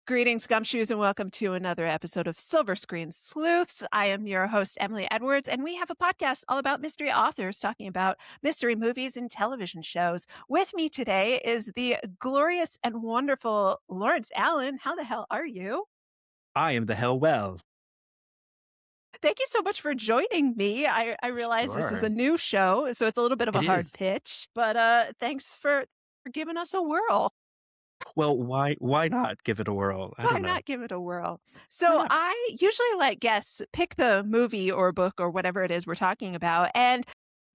Greetings, gumshoes, and welcome to another episode of Silver Screen Sleuths. I am your host, Emily Edwards, and we have a podcast all about mystery authors talking about mystery movies and television shows. With me today is the glorious and wonderful Lawrence Allan. How the hell are you? I am the hell well. Thank you so much for joining me. I realize this is Sure. a new show, so it's a little bit of a It hard is. pitch, but thanks for giving us a whirl. Well, why not give it a whirl? I Why don't know. not give it a whirl? Why So not? I usually let guests pick the movie or book or whatever it is we're talking about. And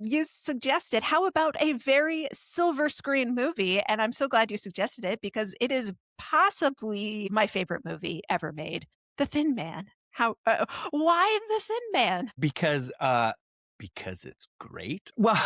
you suggested, how about a very silver screen movie? And I'm so glad you suggested it because it is possibly my favorite movie ever made, The Thin Man. Why The Thin Man? Because it's great. Well,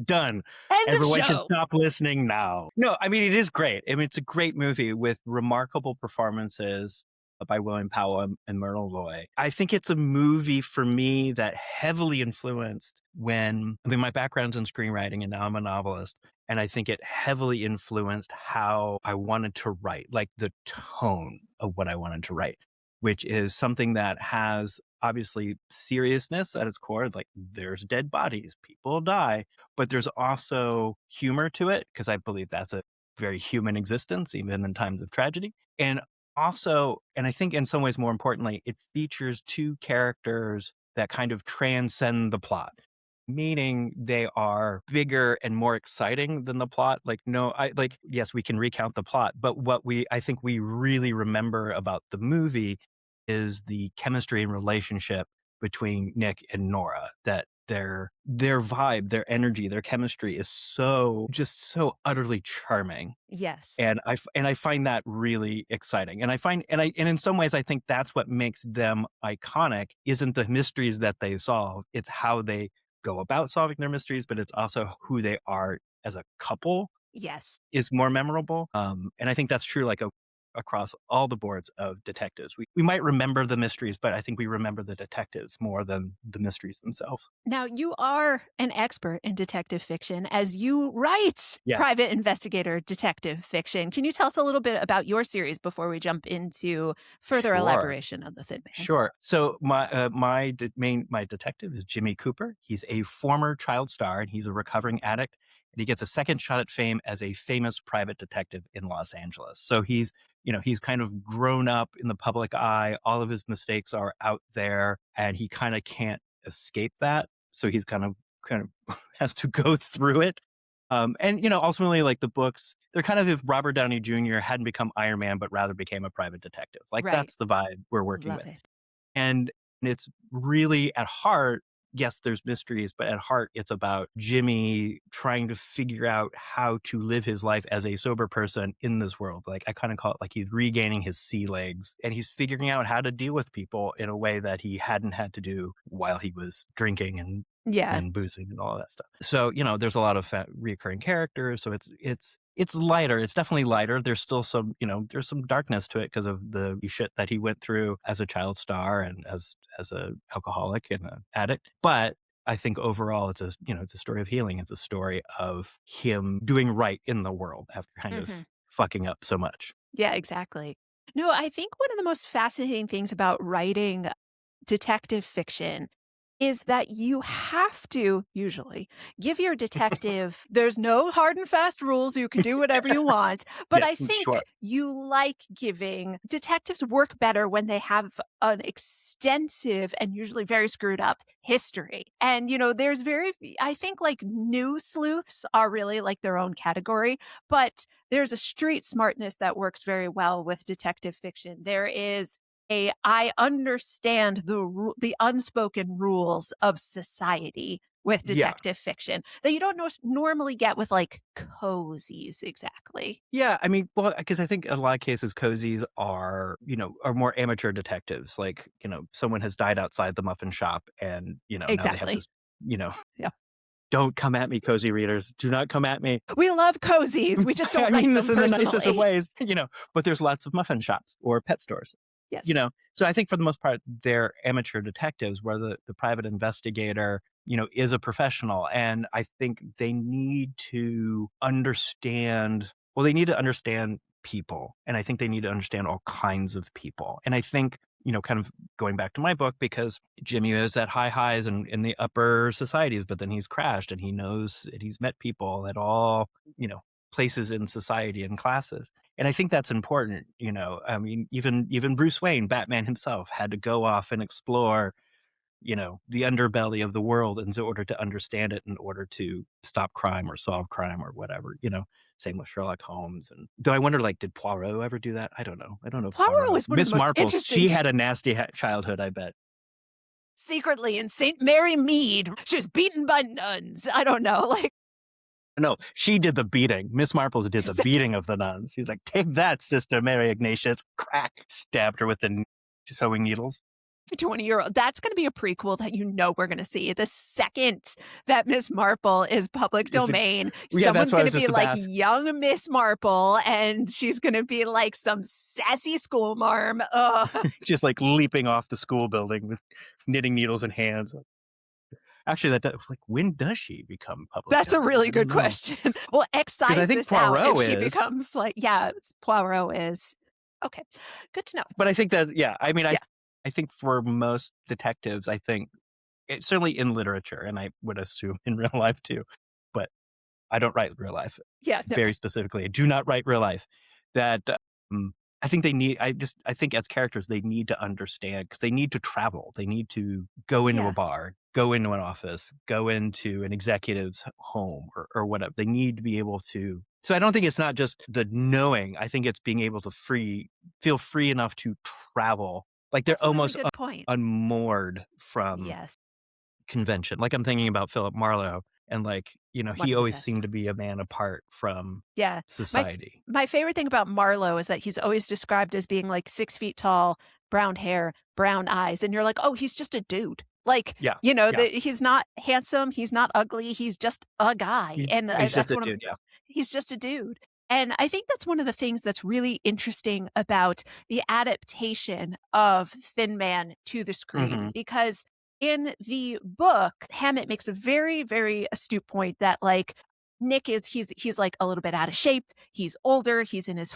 done. End of Everyone can show. stop listening now. No, I mean it is great. I mean it's a great movie with remarkable performances by William Powell and Myrtle Loy. I think it's a movie for me that heavily influenced my background's in screenwriting and now I'm a novelist. And I think it heavily influenced how I wanted to write, like the tone of what I wanted to write, which is something that has obviously seriousness at its core. Like there's dead bodies, people die, but there's also humor to it because I believe that's a very human existence, even in times of tragedy. And also, and I think in some ways more importantly, it features two characters that kind of transcend the plot, meaning they are bigger and more exciting than the plot. Like, no, yes, we can recount the plot, but I think we really remember about the movie is the chemistry and relationship between Nick and Nora, that their vibe, their energy, their chemistry is so utterly charming. Yes. And I find that really exciting. And in some ways I think that's what makes them iconic isn't the mysteries that they solve. It's how they go about solving their mysteries, but it's also who they are as a couple Yes. is more memorable. And I think that's true across all the boards of detectives. We might remember the mysteries, but I think we remember the detectives more than the mysteries themselves. Now, you are an expert in detective fiction as you write Yeah, private investigator detective fiction. Can you tell us a little bit about your series before we jump into further sure. elaboration of The Thin Man? Sure. So my detective is Jimmy Cooper. He's a former child star and he's a recovering addict. And he gets a second shot at fame as a famous private detective in Los Angeles. So he's kind of grown up in the public eye. All of his mistakes are out there and he kind of can't escape that. So he's kind of has to go through it. And ultimately, like the books, they're kind of if Robert Downey Jr. hadn't become Iron Man, but rather became a private detective. Like Right. that's the vibe we're working Love with. it. And it's really at heart, yes, there's mysteries, but at heart, it's about Jimmy trying to figure out how to live his life as a sober person in this world. Like I kind of call it like he's regaining his sea legs and he's figuring out how to deal with people in a way that he hadn't had to do while he was drinking Yeah. and boozing and all of that stuff. So, there's a lot of recurring characters. So it's lighter. It's definitely lighter. There's still some, there's some darkness to it because of the shit that he went through as a child star and as a alcoholic and an addict. But I think overall it's a story of healing. It's a story of him doing right in the world after kind of Hmm. fucking up so much. Yeah, exactly. No, I think one of the most fascinating things about writing detective fiction is that you have to usually give your detective, there's no hard and fast rules. You can do whatever you want. But Yeah, I sure. think you like giving detectives work better when they have an extensive and usually very screwed up history. And, I think like new sleuths are really like their own category, but there's a street smartness that works very well with detective fiction. There is I understand the unspoken rules of society with Yeah. detective fiction that you don't normally get with like cozies exactly. Yeah, I mean, well, because I think in a lot of cases, cozies are more amateur detectives. Like, someone has died outside the muffin shop, and now they have Exactly. this. You know, Yeah. don't come at me, cozy readers. Do not come at me. We love cozies. We just I don't mean write this them in the nicest of personally. ways. But there's lots of muffin shops or pet stores. Yes. So I think for the most part, they're amateur detectives, where the private investigator, is a professional, and I think they need to understand. Well, they need to understand people. And I think they need to understand all kinds of people. And I think, kind of going back to my book, because Jimmy is at high highs and in the upper societies, but then he's crashed and he knows and he's met people at all, places in society and classes. And I think that's important. I mean, even Bruce Wayne, Batman himself, had to go off and explore, the underbelly of the world in order to understand it, in order to stop crime or solve crime or whatever. Same with Sherlock Holmes. And though I wonder, like, did Poirot ever do that? I don't know. I don't know if Poirot Poirot. is one of the Miss most Marple, she interesting. had a nasty childhood, I bet. Secretly in St. Mary Mead, she was beaten by nuns. I don't know, like. No, she did the beating. Miss Marple did the beating of the nuns. She's like, "Take that, Sister Mary Ignatius." Crack, stabbed her with the sewing needles. 20-year-old. That's going to be a prequel that we're going to see. The second that Miss Marple is public domain, Yeah, that's someone's what I going was to just be about to like ask. young Miss Marple, and she's going to be like some sassy school marm. Just like leaping off the school building with knitting needles in hands. Actually, when does she become public That's a domain? really I don't good know. question. We'll Because I excise think this out if Poirot she is. becomes like, yeah, Poirot is. Okay, good to know. But I think that, yeah, I mean, Yeah. I think for most detectives, I think certainly in literature, and I would assume in real life too, but I don't write real life. Yeah, no. Very specifically, I do not write real life. That I think I think as characters, they need to understand, because they need to travel. They need to go into a Yeah. bar, go into an office, go into an executive's home or whatever. They need to be able to. So I don't think it's not just the knowing. I think it's being able to feel free enough to travel. Like they're That's a really almost good point. unmoored from Yes. convention. Like I'm thinking about Philip Marlowe, and One he of the always best. seemed to be a man apart from Yeah. My society. my favorite thing about Marlowe is that he's always described as being like 6 feet tall, brown hair, brown eyes, and you're like, "Oh, he's just a dude." Like, Yeah, yeah. he's not handsome, he's not ugly, he's just a guy, and He's just that's a one of dude. Yeah. he's just a dude. And I think that's one of the things that's really interesting about the adaptation of Thin Man to the screen, Hmm. because in the book, Hammett makes a very, very astute point that like Nick he's like a little bit out of shape. He's older. He's in his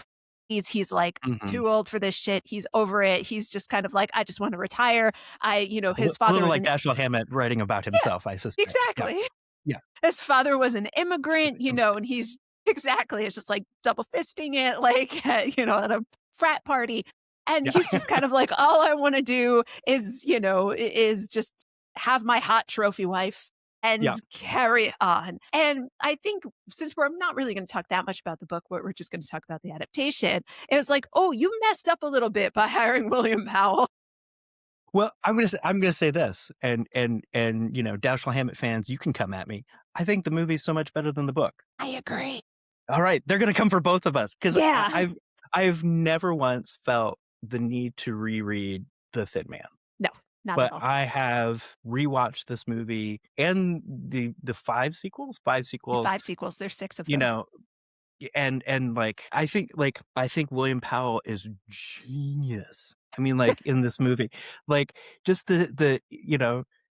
he's like Hmm. too old for this shit. He's over it. He's just kind of like, I just want to retire. His A father little was like an Dashiell Hammett writing about yeah, himself, I suspect. Yeah. exactly. Yeah. His father was an immigrant, I'm and he's exactly, it's just like double fisting it, like, at a frat party. And yeah. he's just kind of like, all I want to do is, is just have my hot trophy wife Yeah. and carry on. And I think since we're not really going to talk that much about the book, we're just going to talk about the adaptation. It was like, oh, you messed up a little bit by hiring William Powell. Well, I'm gonna say this, and Dashiell Hammett fans, you can come at me. I think the movie's so much better than the book. I agree. All right, they're gonna come for both of us, because Yeah. I've never once felt the need to reread The Thin Man. No, not But at all. I have rewatched this movie and the 5 sequels, 5 sequels, 5 sequels. There's 6 of you them. know, and I think William Powell is genius. I mean, like, in this movie, like, just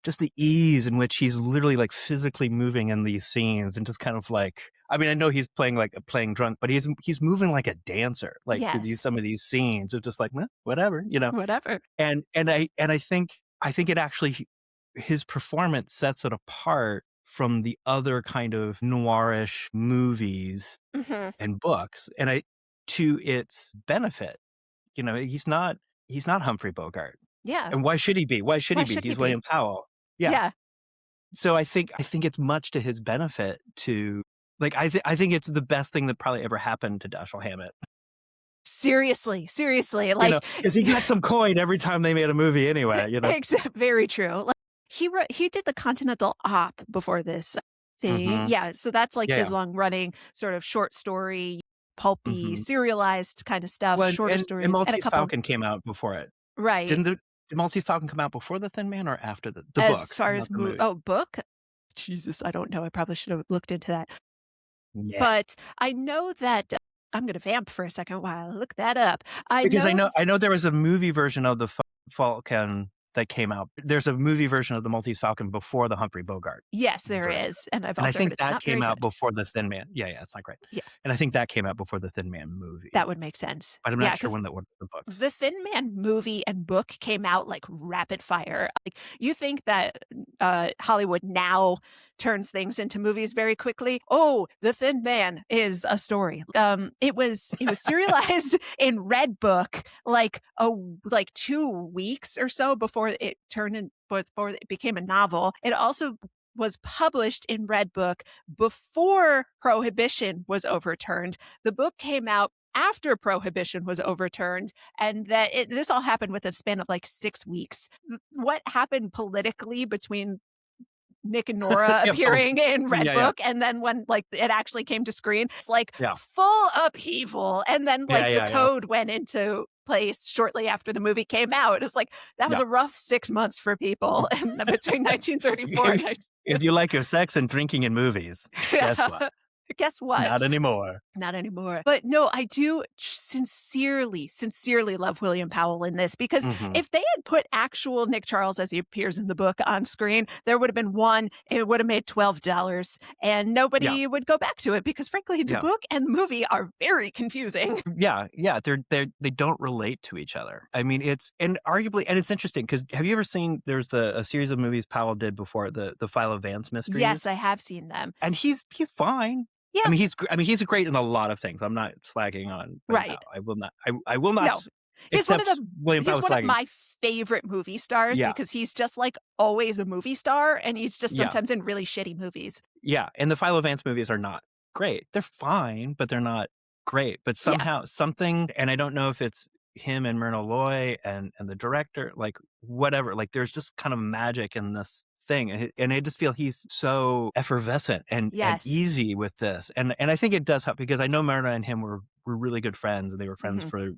just the ease in which he's literally, like, physically moving in these scenes, and just kind of like, I mean, I know he's playing drunk, but he's moving like a dancer, like, through Yes. some of these scenes of just like, "Meh, whatever," Whatever. And I think it actually, his performance sets it apart from the other kind of noirish movies Mhm. and books, and to its benefit. He's not Humphrey Bogart. Yeah. And why should he be? Why should he Why be? should he He's be? William Powell. Yeah. Yeah. So I think it's much to his benefit to, like, I think it's the best thing that probably ever happened to Dashiell Hammett. Seriously, like, Because he got some coin every time they made a movie anyway. very true. Like, he did the Continental Op before this thing. Mhm. Yeah, so that's like Yeah, his yeah. long running sort of short story, pulpy, Mhm. serialized kind of stuff, Well, shorter and stories, and a Maltese couple. Falcon came out before it. Right. Did Maltese Falcon come out before The Thin Man or after the As book, far as not the movie? book? Jesus, I don't know. I probably should have looked into that. Yeah. But I know that I'm gonna vamp for a second while I look that up. I Because know I know there was a movie version of the Falcon that came out. There's a movie version of the Maltese Falcon before the Humphrey Bogart Yes, there version, is, and I've and I also heard think it's that not very came out good. before the Thin Man. Yeah, it's not great. Yeah, And I think that came out before the Thin Man that movie, would make sense. but I'm Yeah, not sure because when that was the books. The Thin Man movie and book came out like rapid fire. Like, you think that Hollywood now turns things into movies very quickly. Oh, The Thin Man is a story. It was serialized in Red Book like 2 weeks or so before it turned in before it became a novel. It also was published in Red Book before Prohibition was overturned. The book came out after Prohibition was overturned, and this all happened with a span of like 6 weeks. What happened politically between Nick and Nora Yeah, probably. appearing in Red Yeah, Book, and then when like it actually came to screen, it's like yeah, full upheaval. And then yeah, like the yeah, yeah, code went into place shortly after the movie came out. It's like that was yeah. a rough 6 months for people between 1934 and 19. If you like your sex and drinking in movies, guess what? Guess Not what? anymore. Not anymore. But no, I do sincerely, sincerely love William Powell in this, because Mhm. if they had put actual Nick Charles as he appears in the book on screen, there would have been one, it would have made $12 and Yeah, nobody would go back to it, because frankly, the yeah. book and the movie are very confusing. Yeah, yeah, they don't relate to each other. I mean, it's and arguably, and it's interesting because have you ever seen? There's a series of movies Powell did before the Philo Vance Yes, mysteries, I have seen them. and he's fine. Yeah, I mean he's great in a lot of things. I'm not slagging on William right. Powell. I will not No, he's one of accept the William he's Powell one of slagging. my favorite movie stars, Yeah, because he's just like always a movie star, and he's just yeah, sometimes in really shitty movies. yeah. And the Philo Vance movies are not great. They're fine, but they're not great. But Yeah. somehow something, and I don't know if it's him and Myrna Loy and the director, like whatever. Like there's just kind of magic in this thing, and I just feel he's so effervescent and Yes. easy with this, and I think it does help because I know Myrna and him were really good friends, and they were friends Mhm. for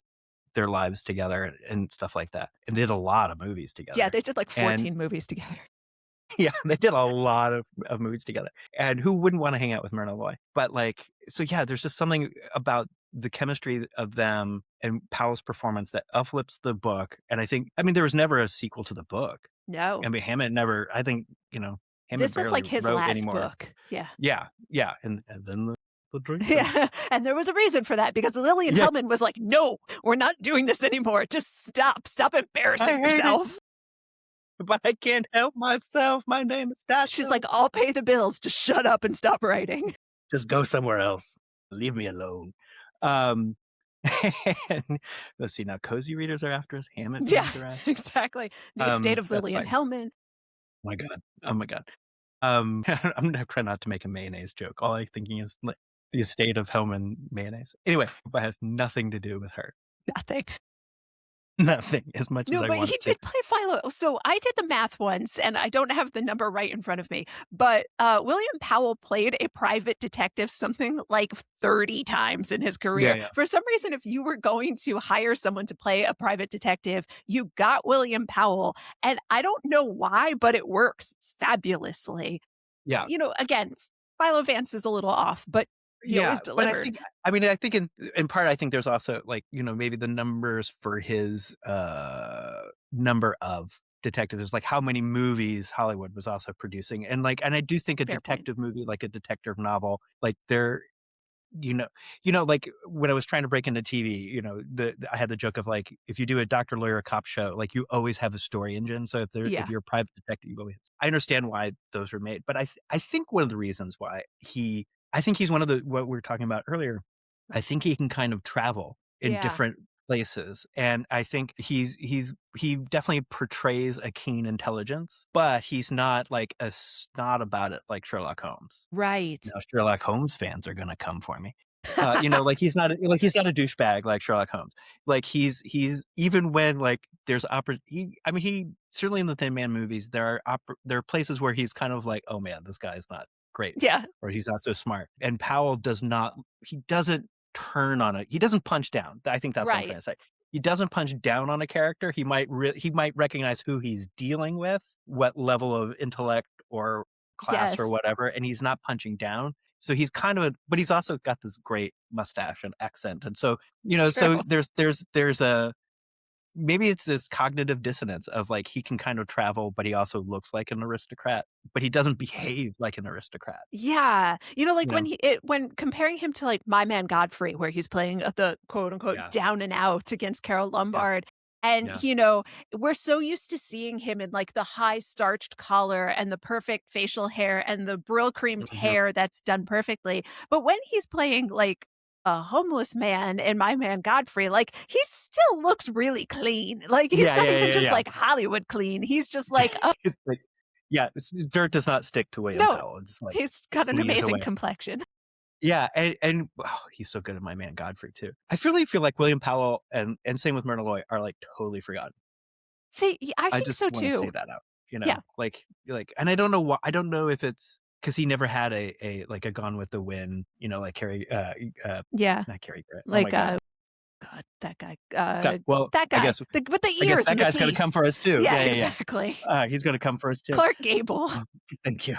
their lives together and stuff like that, and did a lot of movies Yeah, together. they did like And 14 movies together. yeah, they did a lot of movies together. And who wouldn't want to hang out with Myrna Loy? But like, so yeah, there's just something about the chemistry of them and Powell's performance that uplifts the book. And I mean, there was never a sequel to the book. I No. mean, Hammond never, I think, Hammond This was barely like his wrote last anymore. book. Yeah. Yeah, yeah. And then the drinking. Yeah, and there was a reason for that, because Lillian Yeah, Hellman was like, "No, we're not doing this anymore. Just stop. Stop I embarrassing hate it, yourself." but I can't help myself. My name is She's Tasha. like, "I'll pay the bills. Just shut up and stop writing." Just go somewhere else. Leave me alone. Um, and let's see now. Cozy readers are after us. Hammett Yeah, fans are after. exactly. The estate of That's Lillian fine. Hellman. Oh my god. Oh my god. I'm gonna try not to make a mayonnaise joke. All I'm thinking is like, the estate of Hellman mayonnaise. Anyway, but has nothing to do with her. Nothing. Nothing. As much as No, I but want he it to. did play Philo. So I did the math once, and I don't have the number right in front of me, but William Powell played a private detective something like 30 times in his Yeah, career. yeah, For some reason, if you were going to hire someone to play a private detective, you got William Powell. And I don't know why, but it works fabulously. yeah. Again, Philo Vance is a little off, but he Yeah, always but delivered. I think in part, I think there's also like, maybe the numbers for his number of detectives, like how many movies Hollywood was also producing. And like, and I do think a Fair point. detective movie, like a detective novel, like they're, you know, like when I was trying to break into TV, I had the joke of like, if you do a doctor, lawyer, cop show, like you always have a story engine. So if Yeah. you're a private detective, you always, I understand why those were made, but I think one of the reasons why I think he's one of the, what we were talking about earlier. I think he can kind of travel in Yeah. different places. And I think he definitely portrays a keen intelligence, but he's not like a snot about it like Sherlock Holmes. Right. Now Sherlock Holmes fans are gonna come for me. Like he's not a douchebag like Sherlock Holmes. Like he's even when like there's he certainly in the Thin Man movies there are places where he's kind of like, oh man, this guy's not great, Yeah. or he's not so smart. And Powell does not. He doesn't turn on it. He doesn't punch down. I think that's what I'm Right. trying to say. He doesn't punch down on a character. He might recognize who he's dealing with, what level of intellect or class or Yes. whatever, and he's not punching down. So he's kind of but he's also got this great mustache and accent. And so, True. there's a maybe it's this cognitive dissonance of like he can kind of travel, but he also looks like an aristocrat, but he doesn't behave like an aristocrat. Yeah. You know, You like, know? when comparing him to, like, My Man Godfrey, where he's playing, the quote, unquote, Yeah. "down and out" against Carol Yeah. Lombard, and, Yeah. we're so used to seeing him in, like, the high starched collar and the perfect facial hair and the Brill-creamed Mhm. hair that's done perfectly, but when he's playing, like, a homeless man in My Man Godfrey, like, he still looks really clean, like, he's Yeah, not yeah, even yeah, just, yeah. like, Hollywood clean, he's just like, "Oh, It's like yeah, dirt does not stick to William no, Powell. It's like he's got an flees amazing away. complexion." Yeah, and oh, he's so good at My Man Godfrey too. I really feel like William Powell and same with Myrna Loy are like totally forgotten. See, I I think just so wanna say too. that out, Yeah, and I don't know why I don't know if it's because he never had like a Gone with the Wind, like Cary, yeah, not Cary Grant. Oh my like, god. God, God, well, that I guy, guess with the I guess ears that and the guy's gonna come teeth. for us too. Yeah, Yeah, yeah, yeah. exactly. He's gonna come for us too. Clark Gable. Oh, thank you.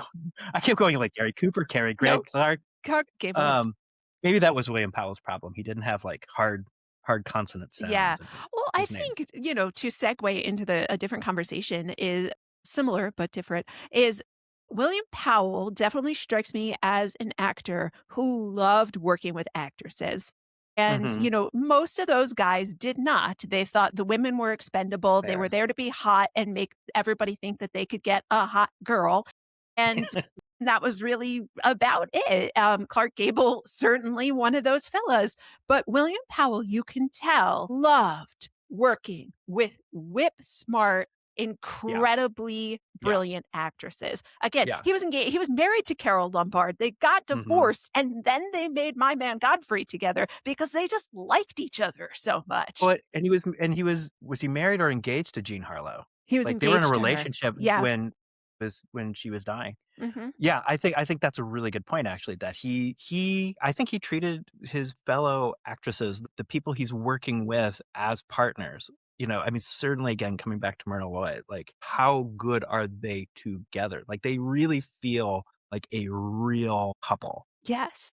I kept going like Gary Cooper, Cary No, Grant, Clark. Clark Gable. Um, maybe that was William Powell's problem. He didn't have like hard consonant Yeah. sounds in Well, I his names. think, to segue into a different conversation is similar but different, is William Powell definitely strikes me as an actor who loved working with actresses. And, Mhm. most of those guys did not. They thought the women were expendable. They were Fair. there to be hot and make everybody think that they could get a hot girl. And that was really about it. Clark Gable, certainly one of those fellas. But William Powell, you can tell, loved working with whip smart, Yeah, incredibly yeah, brilliant actresses. Again, yeah. he was married to Carol Lombard. They got Mhm. divorced and then they made My Man Godfrey together because they just liked each other so much. But was he married or engaged to Jean Harlow? He was Like, they were in a engaged to her. relationship Yeah. when she was dying. Mhm. Yeah, I think that's a really good point actually, that I think he treated his fellow actresses, the people he's working with as partners. I mean, certainly again, coming back to Myrna Loy, like how good are they together? Like they really feel like a real couple. Yes.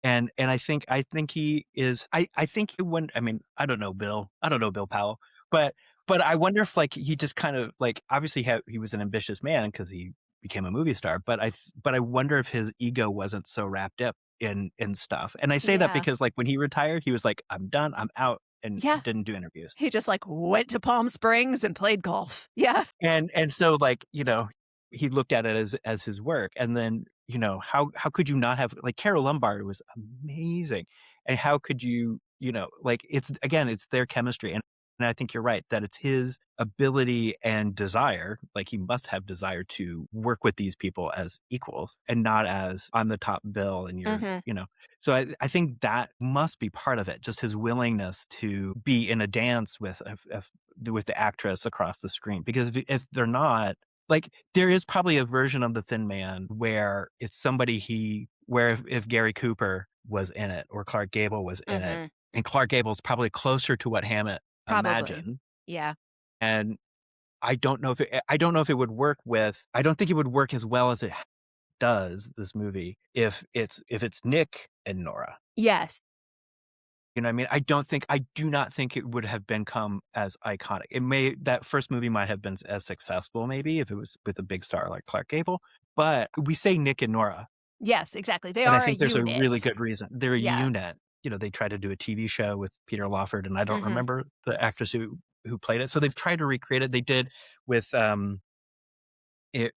And I think he is I think he went I mean, I don't know Bill Powell, but I wonder if, like, he just kind of, like, obviously he was an ambitious man because he became a movie star, but I wonder if his ego wasn't so wrapped up in stuff, and I say that Yeah. because, like, when he retired, he was like, "I'm done, I'm out," and Yeah. didn't do interviews. He just, like, went to Palm Springs and played golf. Yeah. And so, like, he looked at it as his work, and then, how could you not have like, Carol Lombard was amazing, and how could like, it's again, it's their chemistry, and I think you're right that it's his ability and desire, like, he must have desire to work with these people as equals and not as, "I'm the top bill and you're" Mhm. so I think that must be part of it, just his willingness to be in a dance with the actress across the screen, because if they're not, like, there is probably a version of The Thin Man where it's somebody where if Gary Cooper was in it or Clark Gable was in it, Mhm. and Clark Gable's probably closer to what Hammett Probably. imagined, Yeah. and I don't know if it would work with I don't think it would work as well as it does, this movie, if it's Nick and Nora. Yes. You know what I mean? I do not think it would have become as iconic. That first movie might have been as successful maybe if it was with a big star like Clark Gable, but we say Nick and Nora, Yes, exactly. They and I are a think there's a really unit. good reason. They're a Yeah. unit. They tried to do a TV show with Peter Lawford, and I don't Mhm. remember the actress who played it. So they've tried to recreate it. They did with, did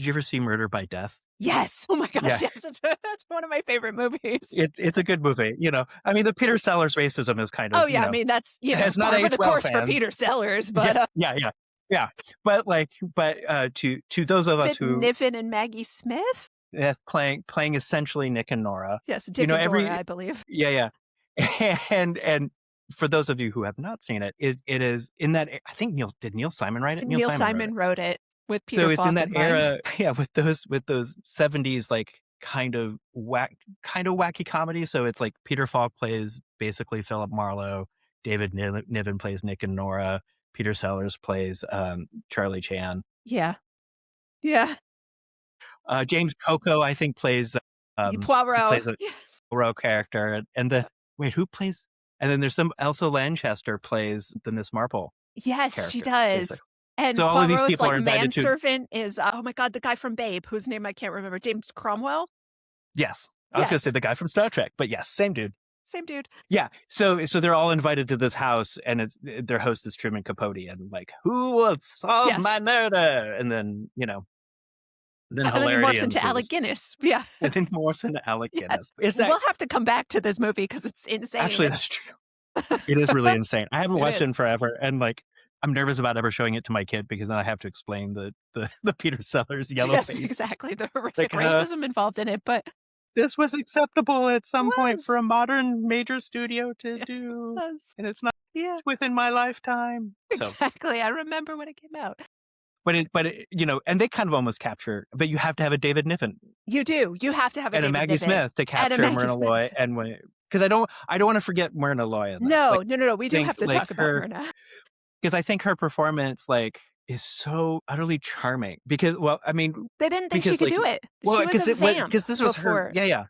you ever see Murder by Death? Yes. Oh my gosh, Yeah. yes. That's one of my favorite movies. It's a good movie. I mean, the Peter Sellers racism is kind Oh, of, yeah, I mean, that's, has not par for the aged well, course for Peter fans. Sellers, Yeah, but, yeah, yeah, yeah. To those of is us it who, Niven and Maggie Smith? playing essentially Nick and Nora, Yes, Dick and Dora, every I believe. yeah, yeah. And for those of you who have not seen it, it is in that I think Neil Simon write it? Neil Neil Simon wrote it. Simon wrote it with So Peter it's in Falk that in mind. era, yeah, with those 70s, like, kind of wacky comedy, so it's like Peter Falk plays basically Philip Marlowe, David Niven plays Nick and Nora, Peter Sellers plays, Charlie Chan. Yeah. Yeah. James Coco, I think, plays, he Poirot. plays a Yes. Poirot character, and the wait, who plays? And then there's some Elsa Lanchester plays the Miss Marple Yes, she character, does. basically. And So all of these Poirot's, people like, are invited to. manservant is, oh my god, the guy from Babe, whose name I can't remember. James Cromwell? Yes. I was gonna say Yes, the guy from Star Trek, but yes, same dude. same dude. Yeah. So they're all invited to this house, and it's their host is Truman Capote, and like, who will solve my Yes. murder? And then then And then he hilarity morphs into Alec ensues. Guinness. Yeah. And then Morse into Alec Yes. Guinness. Is that We'll have to come back to this movie because it's insane. actually that's true? It is really insane. I haven't It watched it is. in forever, and like I'm nervous about ever showing it to my kid because then I have to explain the Peter Sellers yellow Yes, face. exactly. The horrific Like, racism involved in it, but this was acceptable at it some point for was. a modern major studio to Yes, it do, was. and it's not Yeah, within my lifetime. So, exactly. I remember when it came out. but and they kind of almost capture, but you have to have a David Niven You do. You have to have a and a David Maggie Niven Smith to and a capture Maggie Myrna Smith. Loy, and because I don't want to forget Myrna Loy in this. No, Like, no, no, no. We do think have to like talk about her Myrna. because I think her performance like is so utterly charming because well I mean They didn't think she because could like do it. well She was a vamp because this was her before. yeah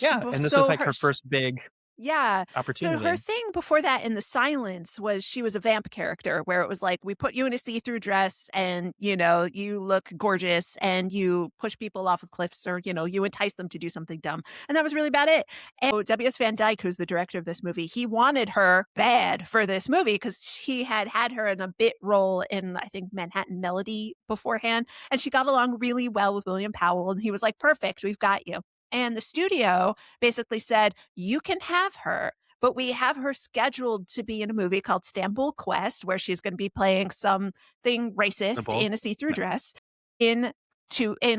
and this was So like her her first big Yeah. So her opportunity. thing before that in The Silence was she was a vamp character where it was like, we put you in a see-through dress and, you look gorgeous and you push people off of cliffs or, you entice them to do something dumb. And that was really about it. And so W.S. Van Dyke, who's the director of this movie, he wanted her bad for this movie because he had had her in a bit role in, I think, Manhattan Melody beforehand. And she got along really well with William Powell. And he was like, perfect, we've got you. And the studio basically said, you can have her, but we have her scheduled to be in a movie called Stamboul Quest, where she's going to be playing something racist Simple. in a see-through Yeah. dress in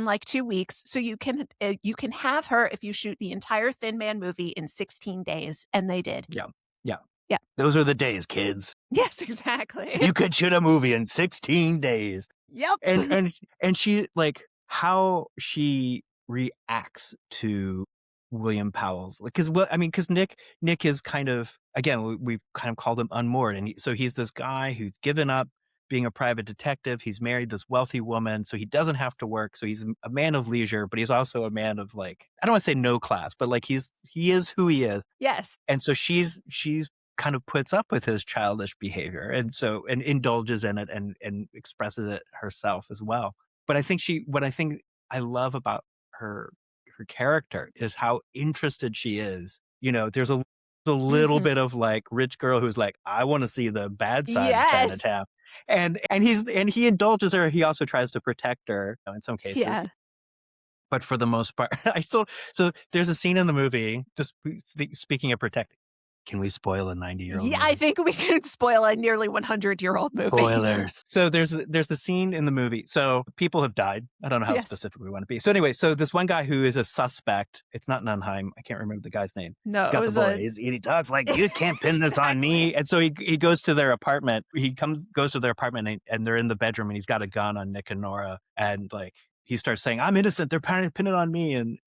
like 2 weeks. So you can have her if you shoot the entire Thin Man movie in 16 days. And they did. Yeah. Yeah. Yeah. Those are the days, kids. Yes, exactly. You could shoot a movie in 16 days. Yep. And she like how she reacts to William Powell's like because Nick is kind of again we've kind of called him unmoored and so he's this guy who's given up being a private detective. He's married this wealthy woman, so he doesn't have to work. So he's a man of leisure, but he's also a man of like I don't want to say no class, but like he is who he is. Yes. And so she's kind of puts up with his childish behavior and indulges in it and expresses it herself as well. But what I think I love about her character is how interested she is. There's a little Mhm. bit of like rich girl who's like, I want to see the bad side of Yes. Chinatown. And he indulges her. He also tries to protect her in some cases. Yeah. But for the most part, so there's a scene in the movie, just speaking of protecting. Can we spoil a 90-year-old Yeah, movie? I think we can spoil a nearly 100-year-old movie. Spoilers. So there's the scene in the movie. So people have died. I don't know how Yes. specific we want to be. So anyway, so this one guy who is a suspect. It's not Nunheim. I can't remember the guy's name. No, He's it got the was voice. He talks like you can't pin this on me. And so he goes to their apartment. Goes to their apartment and they're in the bedroom and he's got a gun on Nick and Nora and like he starts saying, "I'm innocent. They're pinning on me." And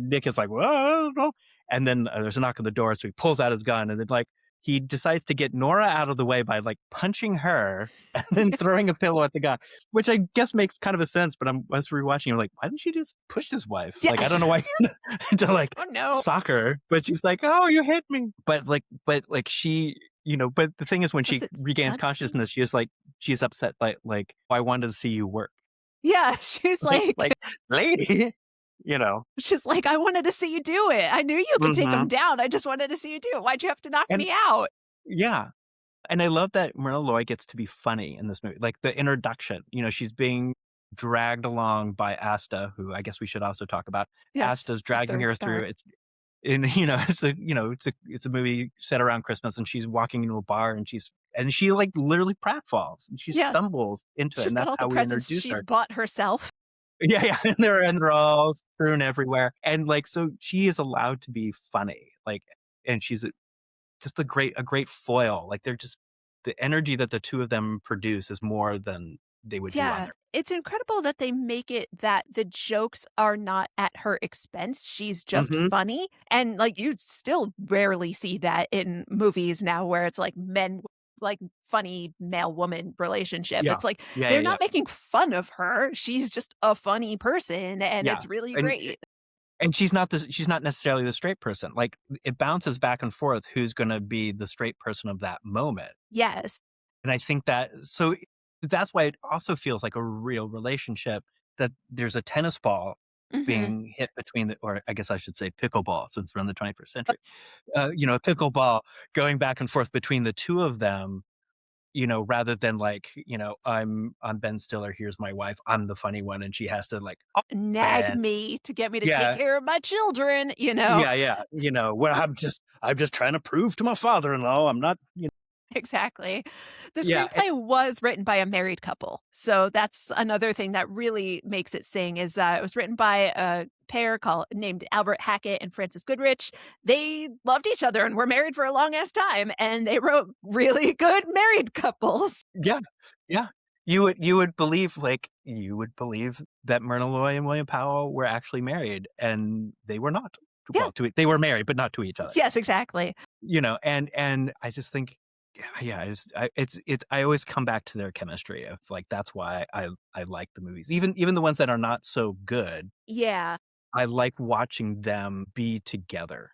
Nick is like, "Well, I don't know." And then there's a knock on the door, so he pulls out his gun, and then like he decides to get Nora out of the way by like punching her and then throwing a pillow at the guy, which I guess makes kind of a sense. But I was rewatching, I'm like, why didn't she just push his wife? Yeah. Like I don't know why to like Oh no. sock her, but she's like, "Oh, you hit me." But she. But the thing is, when she regains consciousness, she's upset. Like, I wanted to see you work. Yeah, she's like, lady, she's like, I wanted to see you do it. I knew you could take him Mhm. down. I just wanted to see you do it. Why'd you have to knock And- me out? Yeah. And I love that Myrna Loy gets to be funny in this movie. Like the introduction, she's being dragged along by Asta, who I guess we should also talk about. Yes, Asta's the dragging third her star. through. It's a movie set around Christmas, and she's walking into a bar, and she like literally pratfalls, and she Yeah. stumbles into it, She's and got that's all how the we presents introduce she's her. bought herself. Yeah, and they're all strewn everywhere, and like so she is allowed to be funny, like, and she's just a great foil. Like they're just the energy that the two of them produce is more than they would do on Yeah. their. It's incredible that they make it that the jokes are not at her expense. She's just Mhm. funny. And like you still rarely see that in movies now where it's like men like funny male woman relationship. Yeah. It's like Yeah, they're yeah, not making fun of her. She's just a funny person and yeah. it's really And great. And she's not necessarily the straight person. Like, it bounces back and forth who's gonna be the straight person of that moment. Yes. And I think that so that's why it also feels like a real relationship, that there's a tennis ball Mhm. being hit between the, or I guess I should say pickleball since we're in the 21st century. A pickleball going back and forth between the two of them, rather than like, I'm Ben Stiller, here's my wife, I'm the funny one, and she has to like, oh Nag man, me to get me to take yeah, care of my children, you know? yeah, well, I'm just trying to prove to my father-in-law I'm not, Exactly. The yeah, screenplay was written by a married couple, so that's another thing that really makes it sing is, it was written by a pair named Albert Hackett and Frances Goodrich. They loved each other and were married for a long ass time, and they wrote really good married couples. yeah, yeah. You would believe that Myrna Loy and William Powell were actually married, and they were not. Yeah. Well, they were married, but not to each other. Yes, exactly. And I just think, yeah, I always come back to their chemistry of like that's why I like the movies, even the ones that are not so good. Yeah. I like watching them be together.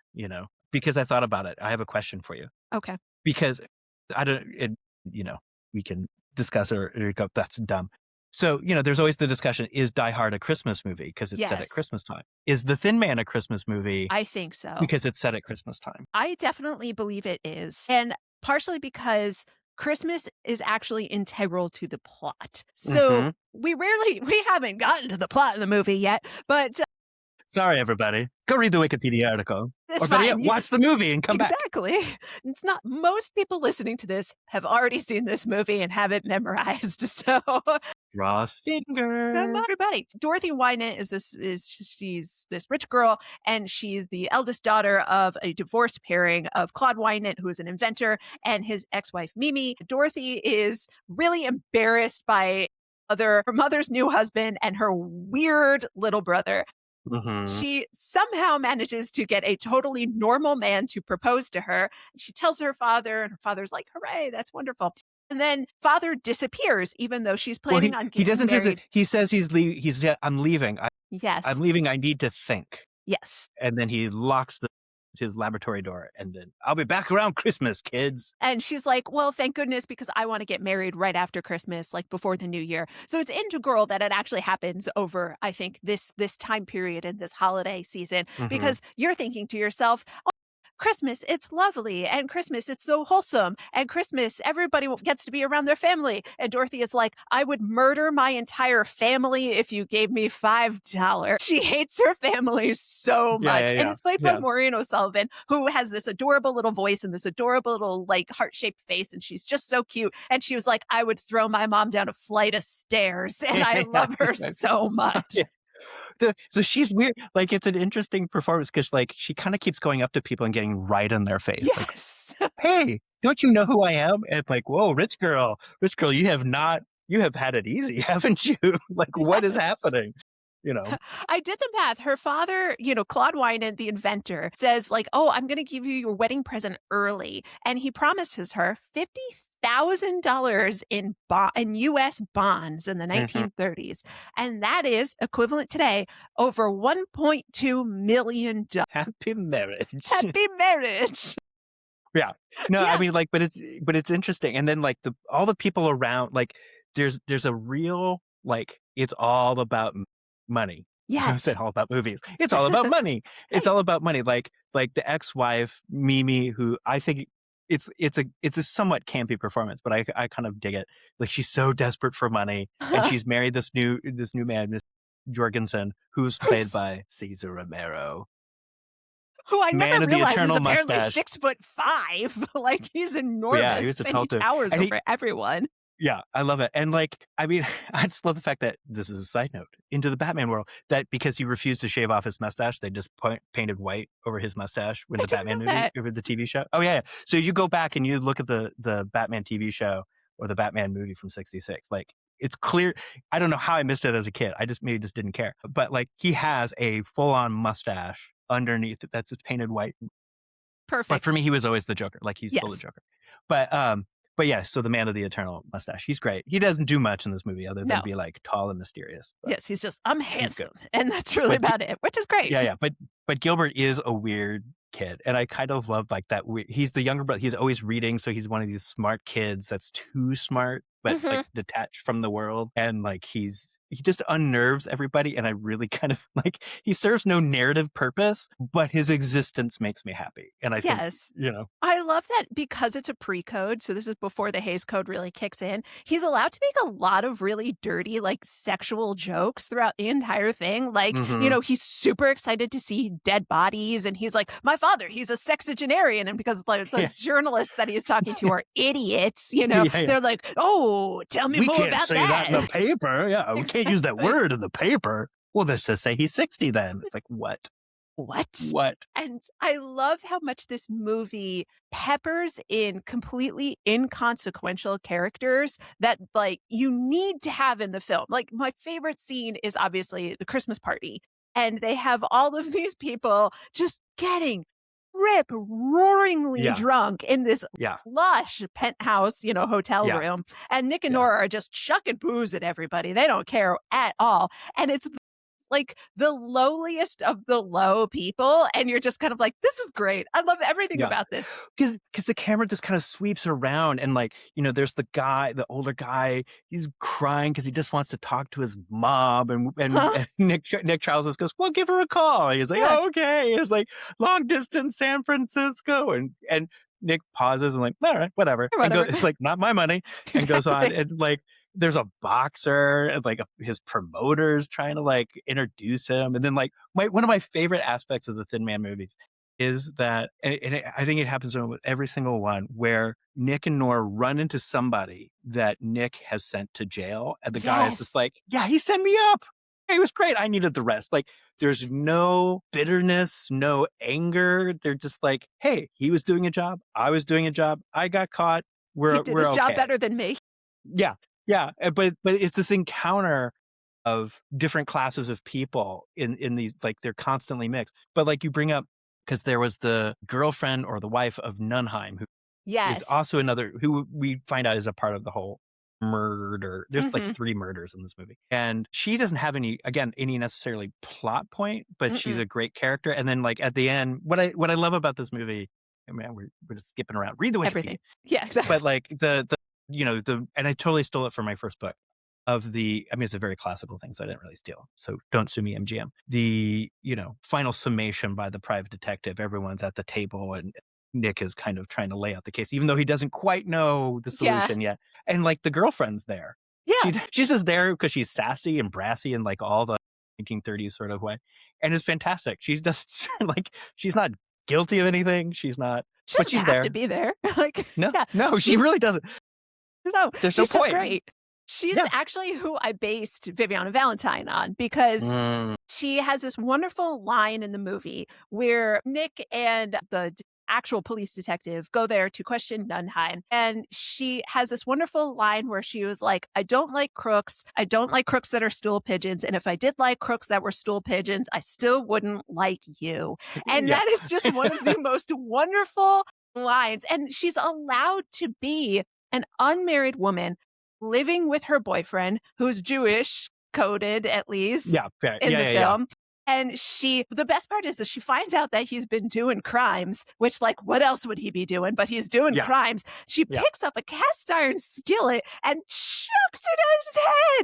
Because I thought about it. I have a question for you Okay. because I don't, it, you know, we can discuss or go, that's dumb. So, there's always the discussion, is Die Hard a Christmas movie because it's set at Yes, Christmas time? Is The Thin Man a Christmas movie I think so. because it's set at Christmas time? I definitely believe it is, and partially because Christmas is actually integral to the plot. So, Mhm. we haven't gotten to the plot in the movie yet, but Sorry, everybody. Go read the Wikipedia article. it's Or better yet, fine. watch the movie and come back. Exactly. It's not most people listening to this have already seen this movie and have it memorized, so Ross come on, Finger. everybody. Dorothy Wynant she's this rich girl, and she's the eldest daughter of a divorced pairing of Claude Wynant, who is an inventor, and his ex-wife Mimi. Dorothy is really embarrassed by her mother's new husband and her weird little brother. Mhm. She somehow manages to get a totally normal man to propose to her. She tells her father, and her father's like, "Hooray, that's wonderful." And then father disappears, even though she's Well, planning he on he getting doesn't just married. he says I'm leaving. I'm Yes. leaving, I need to think. Yes. And then he locks his laboratory door, and then, "I'll be back around Christmas, kids." And she's like, "Well, thank goodness because I want to get married right after Christmas, like before the new year." So it's integral that it actually happens over, I think, this time period in this holiday season Mhm. because you're thinking to yourself, Christmas, it's lovely, and Christmas, it's so wholesome, and Christmas, everybody gets to be around their family. And Dorothy is like, I would murder my entire family if you gave me $5. She hates her family so Yeah, much. yeah, And yeah. it's played by Yeah. Maureen O'Sullivan, who has this adorable little voice and this adorable little, like, heart shaped face. And she's just so cute. And she was like, I would throw my mom down a flight of stairs. And I love her so much. Yeah. So she's weird. Like, it's an interesting performance because, like, she kinda keeps going up to people and getting right in their face, like, Yes. "Hey, don't you know who I am?" And it's like, "Whoa, rich girl, you have had it easy, haven't you? Like, what is Yes. happening?" You know? I did the math. Her father, Claude Wynant, the inventor, says like, "Oh, I'm going to give you your wedding present early," and he promises her $50,000 in U.S. bonds in the Mhm. 1930s, and that is equivalent today over $1.2 million. Happy marriage. Happy marriage! Yeah. No, I Yeah. mean, like, but it's interesting, and then, like, all the people around, like, there's a real, like, it's all about money. I Yes. said all about movies. It's all about money. It's Hey. all about money, like the ex-wife, Mimi, who I think it's a somewhat campy performance, but I kind of dig it. Like, she's so desperate for money, and she's married this new man, Miss Jorgensen, who's played by Cesar Romero, Who I never man of the realized is eternal apparently mustache. 6'5". Like he's Yeah, he enormous was a and he tall dude, towers and he over everyone. yeah, I love it, and, like, I mean, I just love the fact that this is a side note into the Batman world, that because he refused to shave off his mustache, they just painted white over his mustache when I the didn't know Batman movie that. over the TV show. Oh, yeah, yeah. So you go back and you look at the Batman TV show or the Batman movie from '66, like, it's clear. I don't know how I missed it as a kid, I just maybe just didn't care, but, like, he has a full-on mustache underneath it that's just painted white, but for Perfect. me, he was always the Joker, like, he's still the Yes. Joker. But, But yeah, so the man of the eternal mustache, he's great. He doesn't do much in this movie other than No. be like tall and mysterious, but Yes, he's just, I'm he's good. handsome. And that's really But about it, which is great. yeah, but Gilbert is a weird kid, and I kind of love like that. He's the younger brother. He's always reading, so he's one of these smart kids that's too smart, but like Hmm. detached from the world, and like he just unnerves everybody. And I really kind of like he serves no narrative purpose, but his existence makes me happy. And I think Yes. you know, I love that because it's a pre-code, so this is before the Hays Code really kicks in. He's allowed to make a lot of really dirty, like, sexual jokes throughout the entire thing. Like, hmm he's super excited to see dead bodies, and he's like, "My father, he's a sexagenarian," and because, like, the yeah, journalists that he's talking to are idiots, yeah. they're like, "Oh, tell me We more can't about say that in the that." paper. Yeah, we can't use that Exactly. word in the paper. Well, let's just say he's 60 then. It's like what? What? What? And I love how much this movie peppers in completely inconsequential characters that, like, you need to have in the film. Like, my favorite scene is obviously the Christmas party, and they have all of these people just getting rip-roaringly Yeah, drunk in this yeah, lush penthouse, hotel yeah, room, and Nick and yeah. Nora are just chucking booze at everybody. They don't care at all, and it's like the lowliest of the low people, and you're just kind of like, "This is great. I love everything Yeah, about this." because the camera just kinda sweeps around and, like, there's the older guy, he's crying because he just wants to talk to his mom, and Huh? and Nick Charles just goes, "Well, give her a call." And he's like, Yeah, "Oh, okay." It's like, "Long distance San Francisco," and Nick pauses and like, "Alright, whatever," or and whatever. it's like, "Not my money," and goes on, Exactly. and, like, there's a boxer, and, like, his promoters trying to, like, introduce him, and then, like, one of my favorite aspects of the Thin Man movies is that I think it happens with every single one where Nick and Nora run into somebody that Nick has sent to jail, and the guy is Yes. just like, "Yeah, he sent me up. It was great. I needed the rest." Like, there's no bitterness, no anger. They're just like, "Hey, he was doing a job. I was doing a job. I got caught. He We're did we're his job okay." better than me. Yeah, yeah, but it's this encounter of different classes of people in these like, they're constantly mixed. But, like, you bring up because there was the girlfriend or the wife of Nunheim, who is Yes. also another who we find out is a part of the whole murder. There's, like, Mhm. 3 murders in this movie, and she doesn't have any necessarily plot point, but she's Mm-mm. a great character. And then, like, at the end, what I love about this movie, I mean, we're just skipping around. Read the Wikipedia. Everything. Yeah, exactly. But, like, the and I totally stole it from my first book I mean, it's a very classical thing, so I didn't really steal. So don't sue me, MGM. Final summation by the private detective. Everyone's at the table and Nick is kind of trying to lay out the case, even though he doesn't quite know the Yeah. solution yet. And like the girlfriend's there. Yeah. She's just there because she's sassy and brassy in like all the 1930s sort of way. And it's fantastic. She's just like, she's not guilty of anything. She's not, She but doesn't she's have to there. be there. Like, No, yeah, no, she she's really doesn't. no, There's no she's just point. great. She's Yeah. actually who I based Viviana Valentine on because Mm, she has this wonderful line in the movie where Nick and the actual police detective go there to question Nunheim. And she has this wonderful line where she was like, "I don't like crooks. I don't like crooks that are stool pigeons. And if I did like crooks that were stool pigeons, I still wouldn't like you." And yeah. that is just one of the most wonderful lines. And she's allowed to be an unmarried woman living with her boyfriend, who's Jewish coded at least Yeah, fair. in Yeah, the yeah, yeah. film. And the best part is that she finds out that he's been doing crimes, which, like, what else would he be doing? But he's doing Yeah, crimes. She yeah. picks up a cast iron skillet and chucks it at his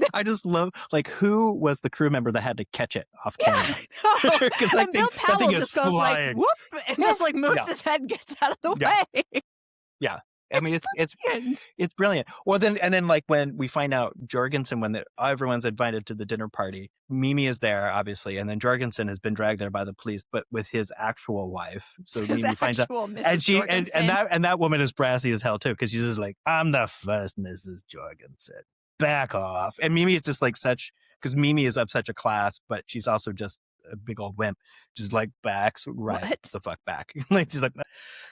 head. I just love like who was the crew member that had to catch it off Yeah, camera? I know. Because And Bill that thing Powell is just goes like, flying. whoop, and Yeah, just like moves yeah, his head and gets out of the yeah, way. yeah. I It's mean, it's brilliant. it's brilliant. Well, then like when we find out Jorgensen, when everyone's invited to the dinner party, Mimi is there obviously, and then Jorgensen has been dragged there by the police, but with his actual wife. So His Mimi finds out, actual and Mrs. she and Jorgensen. that woman is brassy as hell too, because she's just like, "I'm the first Mrs. Jorgensen. Back off." And Mimi is just like such because Mimi is of such a class, but she's also just a big old wimp. Just like backs right What? the fuck back. Like she's like,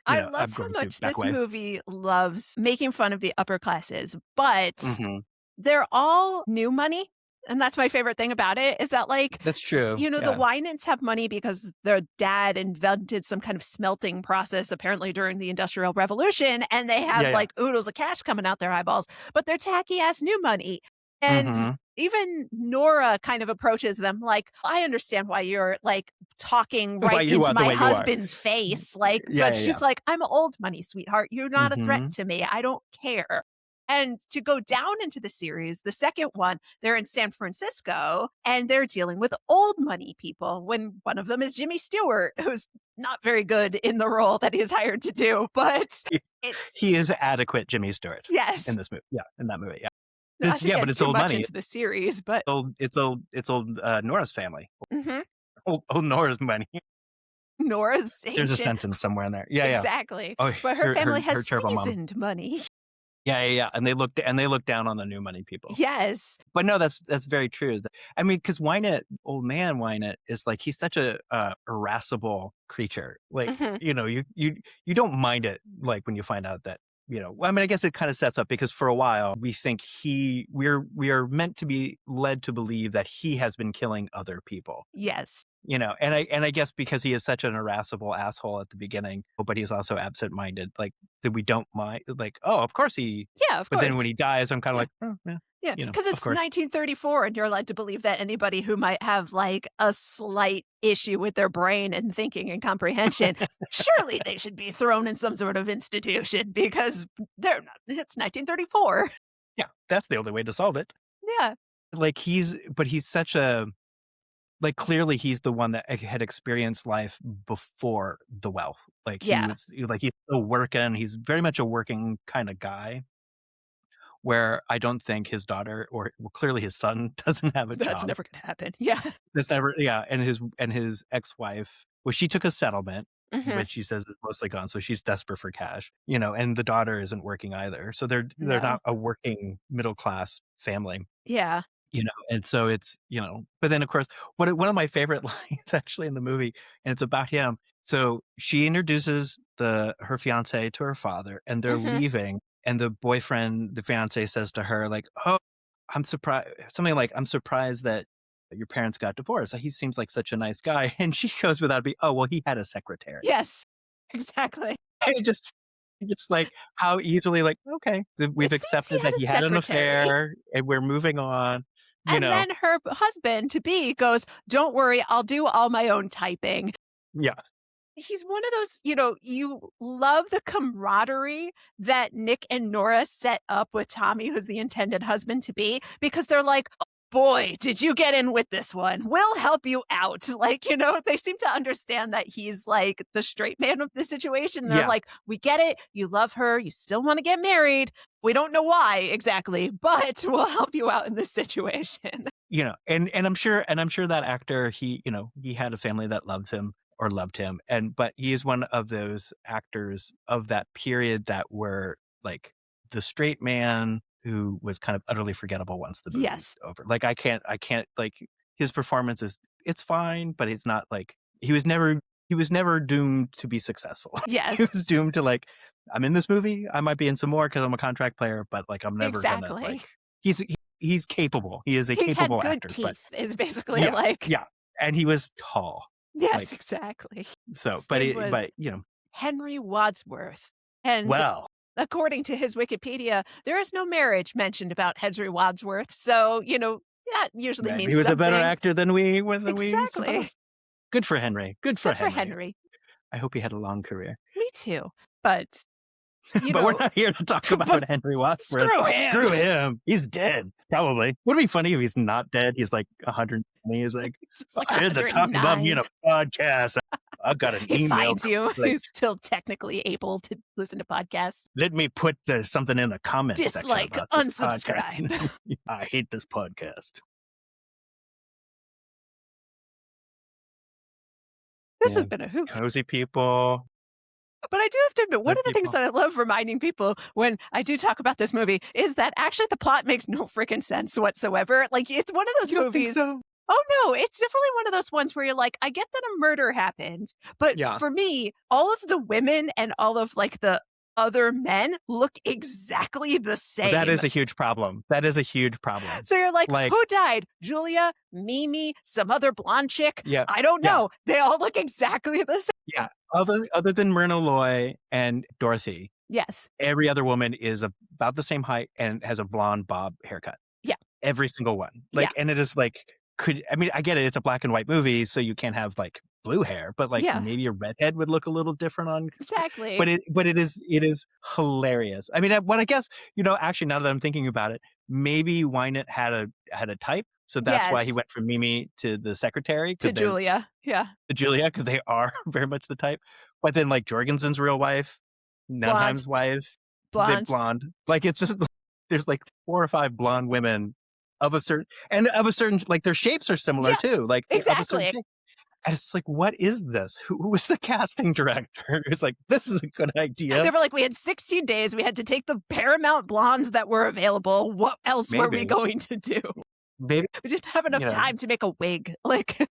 I love I'm how going to much back this away. movie loves making fun of the upper classes, but Hmm they're all new money And that's my favorite thing about it is that, like, That's true. the Yeah. Winans have money because their dad invented some kind of smelting process apparently during the Industrial Revolution, and they have, Yeah, yeah. like, oodles of cash coming out their eyeballs, but they're tacky-ass new money. And Mm-hmm. even Nora kind of approaches them like, "I understand why you're, like, talking Why right you into are the my way you are. husband's face," like, Yeah, but yeah, yeah. she's like, "I'm old money, sweetheart. You're not a threat Mm-hmm. to me. I don't care." And to go down into the series, the second one, they're in San Francisco and they're dealing with old money people when one of them is Jimmy Stewart, who's not very good in the role that he's hired to do, but He, it's he is adequate Jimmy Stewart in yes, this movie. Yeah, in that movie. Yeah. not It's to yeah, but get it's too old much money. into the series, but It's old Nora's family. mhm, Old Nora's money. Nora's There's a ancient sentence somewhere in there. Yeah, yeah. exactly, Oh, but her her family her has her terrible mom. seasoned money. Yeah, yeah, yeah. And they look down on the new money people. Yes. But no, that's very true. I mean, because Wynette, old man Wynette, is like he's such a irascible creature. Like Mhm. you don't mind it like when you find out that well, I mean, I guess it kind of sets up because for a while we think we are meant to be led to believe that he has been killing other people. Yes. And I guess because he is such an irascible asshole at the beginning, but he's also absent-minded, like that we don't mind. Like, oh, of course he. Yeah, of But then when course. he dies, I'm kind of Yeah. like, oh, yeah, Yeah, because of it's course. 1934 and you're led to believe that anybody who might have, like, a slight issue with their brain and thinking and comprehension, surely they should be thrown in some sort of institution because they're not it's 1934. Yeah, that's the only way to solve it. Yeah. Like he's such a like clearly he's the one that had experienced life before the wealth. Like Yeah. he's still working. He's very much a working kind of guy. Where I don't think his daughter or well, clearly his son doesn't have a That's job. never gonna happen. Yeah. That's never yeah. And his ex-wife, well, she took a settlement, Mhm. which she says is mostly gone. So she's desperate for cash. And the daughter isn't working either. So they're No. not a working middle class family. Yeah. And so it's, but then of course, one of my favorite lines actually in the movie, and it's about him. So she introduces her fiance to her father, and they're Mhm. leaving, and the fiance says to her, like, "Oh, I'm surprised," something like, "I'm surprised that your parents got divorced. He seems like such a nice guy." And she goes without being, "Oh, well, he had a secretary." Yes. Exactly. And just like how easily, like, okay, we've It seems he accepted had that a he had an secretary. affair, and we're moving on. You And know, then her husband to be goes, "Don't worry, I'll do all my own typing." yeah. He's one of those, you love the camaraderie that Nick and Nora set up with Tommy, who's the intended husband to be, because they're like, "Oh, boy, did you get in with this one? We'll help you out." Like, they seem to understand that he's like the straight man of the situation. They're Yeah, like, "We get it. You love her. You still want to get married. We don't know why exactly, but we'll help you out in this situation." and I'm sure that actor, he had a family that loves him or loved him, but he is one of those actors of that period that were like the straight man who was kind of utterly forgettable once the movie's Yes. over. Like I can't like his performance it's fine, but it's not like he was never doomed to be capable. He Yes. was doomed to like, I'm in this movie, I might be in some more because I'm a contract player, but like I'm never gonna Exactly. like he's capable. He is a He had capable good actor, but teeth is basically yeah, like yeah, and he was tall, yes, like exactly. so. His But name was but Henry Wadsworth, and well, according to his Wikipedia, there is no marriage mentioned about Henry Wadsworth, so, that usually maybe means he was a better something. actor than we Exactly. suppose. Good for Henry. Good for Good for Henry. Henry. I hope he had a long career. Me too, but, you But we're know, not here to talk but about Henry Wadsworth. screw him. Screw him. He's dead. Probably. Would it be funny if he's not dead? He's like 120. He's like, It's just like I heard the talking about me in 109. a podcast. I got an He email. finds you. Like, He's still technically able to listen to podcasts. let me put something in the comment section Dislike, about this unsubscribe. podcast. I hate this podcast. This Yeah. has been a hoot. Cozy people. But I do have to admit, one Good of the things people. that I love reminding people when I do talk about this movie is that actually the plot makes no freaking sense whatsoever. Like, it's one of those You don't think movies. so? Oh, no, it's definitely one of those ones where you're like, I get that a murder happened. But Yeah. for me, all of the women and all of like the other men look exactly the That same. is a huge problem. That is a huge problem. So you're like, Like, who died? Julia, Mimi, some other blonde chick? yeah, I don't yeah, know. They all look exactly the same. yeah. Other than Myrna Loy and Dorothy, Yes. every other woman is about the same height and has a blonde bob haircut. Yeah. Every single one. Yeah. Like, and it is like, I mean, I get it. It's a black and white movie, so you can't have like blue hair, but like Yeah. maybe a redhead would look a little different on. Exactly. But it is hilarious. I mean, what I guess, actually, now that I'm thinking about it, maybe Wynett had a type, so that's why he Yes. went from Mimi to the secretary To because they're Julia. Yeah. to Julia because they are very much the type. But then like Jorgensen's real wife, Blonde. Nunheim's wife, the Blonde. blonde. Like it's just there's like 4 or 5 blonde women of a certain like their shapes are similar Yeah. too. Like they're of a certain Exactly. shape. And it's like, what is this? Who was the casting director? It's like, this is a good idea. They were like, we had 16 days. We had to take the Paramount blondes that were available. What else were we Maybe. going to do? Maybe, We didn't have enough you know, time to make a wig. Like,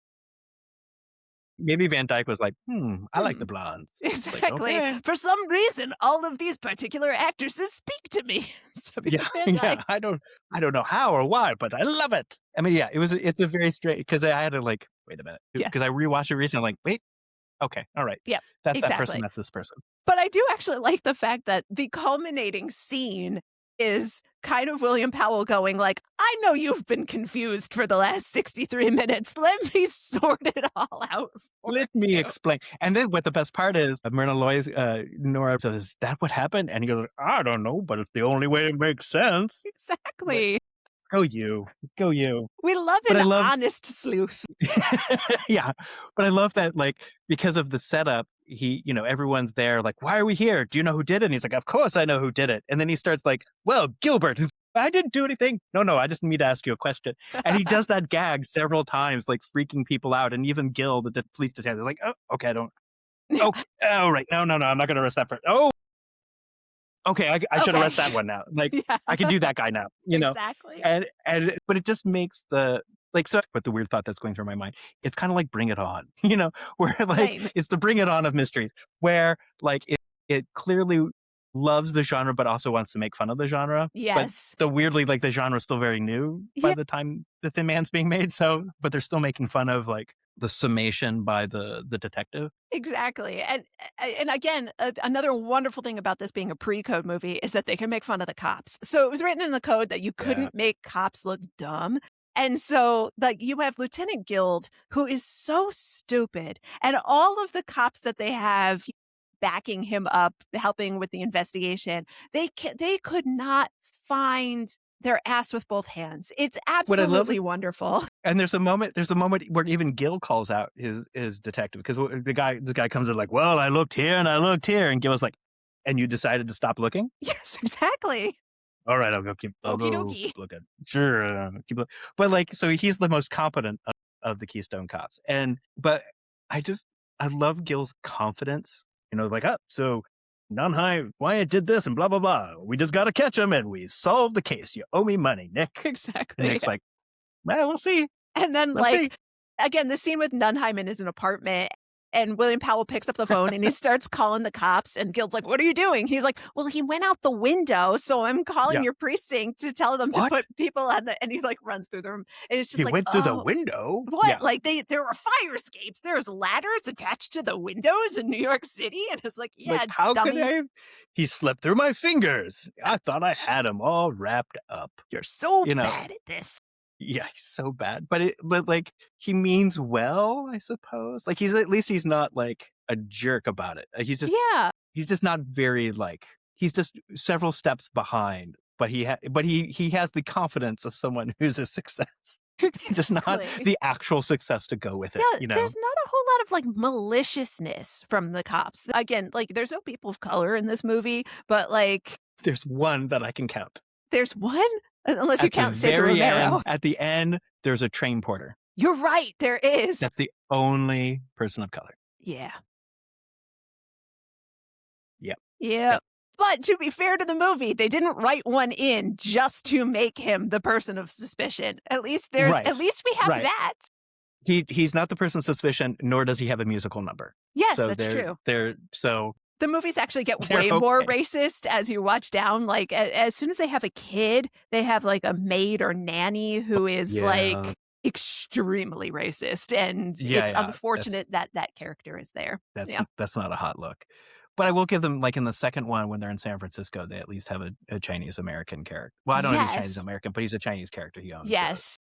maybe Van Dyke was like, I like hmm, the blondes. It's like, exactly. okay. For some reason, all of these particular actresses speak to me. So Yeah, because Van yeah. Dyke. I don't know how or why, but I love it. I mean, yeah, it's a very strange because I had to like, wait a minute. Because Yes. I rewatched it recently. I'm like, wait, okay, all right. Yeah, That's that person, exactly. that's this person. But I do actually like the fact that the culminating scene is kind of William Powell going like, I know you've been confused for the last 63 minutes. Let me sort it all out for Let me you. explain. And then what the best part is, Myrna Loy's Nora says, is that what happened? And he goes, I don't know, but it's the only way it makes sense. Like, Exactly. go you. Go you. We love But an I love honest sleuth. yeah. But I love that, like, because of the setup, everyone's there, like, why are we here? Do you know who did it? And he's like, of course I know who did it. And then he starts like, well, Gilbert. I didn't do anything. No, I just need to ask you a question. And he does that gag several times, like freaking people out. And even Gil, the police detective, is like, oh, okay, I don't. Yeah. Okay. Oh, right. No, I'm not going to arrest that person. Oh, okay. I should Okay. arrest that one now. Like, Yeah. I can do that guy now, Exactly. but it just makes but the weird thought that's going through my mind, it's kind of like Bring It On, where like Same. it's the Bring It On of mysteries, where like it clearly loves the genre, but also wants to make fun of the genre. But Yes. weirdly, like the genre is still very new by Yeah, the time the Thin Man's being made. So, but they're still making fun of like the summation by the detective. exactly. And again, another wonderful thing about this being a pre-code movie is that they can make fun of the cops. So it was written in the code that you Yeah. couldn't make cops look dumb. And so, like, you have Lieutenant Guild, who is so stupid, and all of the cops that they have backing him up, helping with the investigation, they could not find their ass with both hands. It's What I love absolutely wonderful. And there's a moment where even Gil calls out his detective because the guy comes in like, well, I looked here and I looked here, and Gil's like, and you decided to stop looking? Yes, exactly. All right, I'll Okie go dokie. keep looking. Sure, keep looking. But like, so he's the most competent of the Keystone Cops, but I love Gil's confidence. Like, so Nunheim, Wyatt did this and blah blah blah. We just got to catch him, and we solved the case. You owe me money, Nick. And Exactly. Nick's like, well, we'll see. And then, Let's see. like, again, the scene with Nunheim in his apartment, and William Powell picks up the phone and he starts calling the cops, and Gil's like, what are you doing? He's like, well, he went out the window, so I'm calling Yeah. your precinct to tell them to What? put people on and he like runs through the room. And it's just He like, went through the oh, window. what? Yeah. Like there were fire escapes. There's ladders attached to the windows in New York City. And it's like, yeah, Like, how dummy, could I? He slipped through my fingers. I thought I had him all wrapped up. you're so You know. bad at this. Yeah, he's so bad. But like he means well, I suppose. Like at least he's not like a jerk about it. Yeah, He's just not very like he's just several steps behind. But he has the confidence of someone who's a success. Just not exactly. the actual success to go with it. Yeah, there's not a whole lot of like maliciousness from the cops. Again, like there's no people of color in this movie, but like There's one that I can count. there's one, unless you At the count Cesar very Romero. end, at the end, there's a train porter. You're right, there is. That's the only person of color. Yeah. Yep. Yeah. Yep. But to be fair to the movie, they didn't write one in just to make him the person of suspicion. At least Right. at least we have Right. that. He's not the person of suspicion, nor does he have a musical number. Yes, So that's true. So The movies actually get They're way more okay. racist as you watch down. Like, as soon as they have a kid, they have, like, a maid or nanny who is, Yeah. like, extremely racist, and Yeah, it's yeah. unfortunate that that character is there. Yeah. That's not a hot look. But I will give them, like, in the second one when they're in San Francisco, they at least have a Chinese American character. Well, I don't know if he's Chinese Yes. American, but he's a Chinese character. He owns a Yes.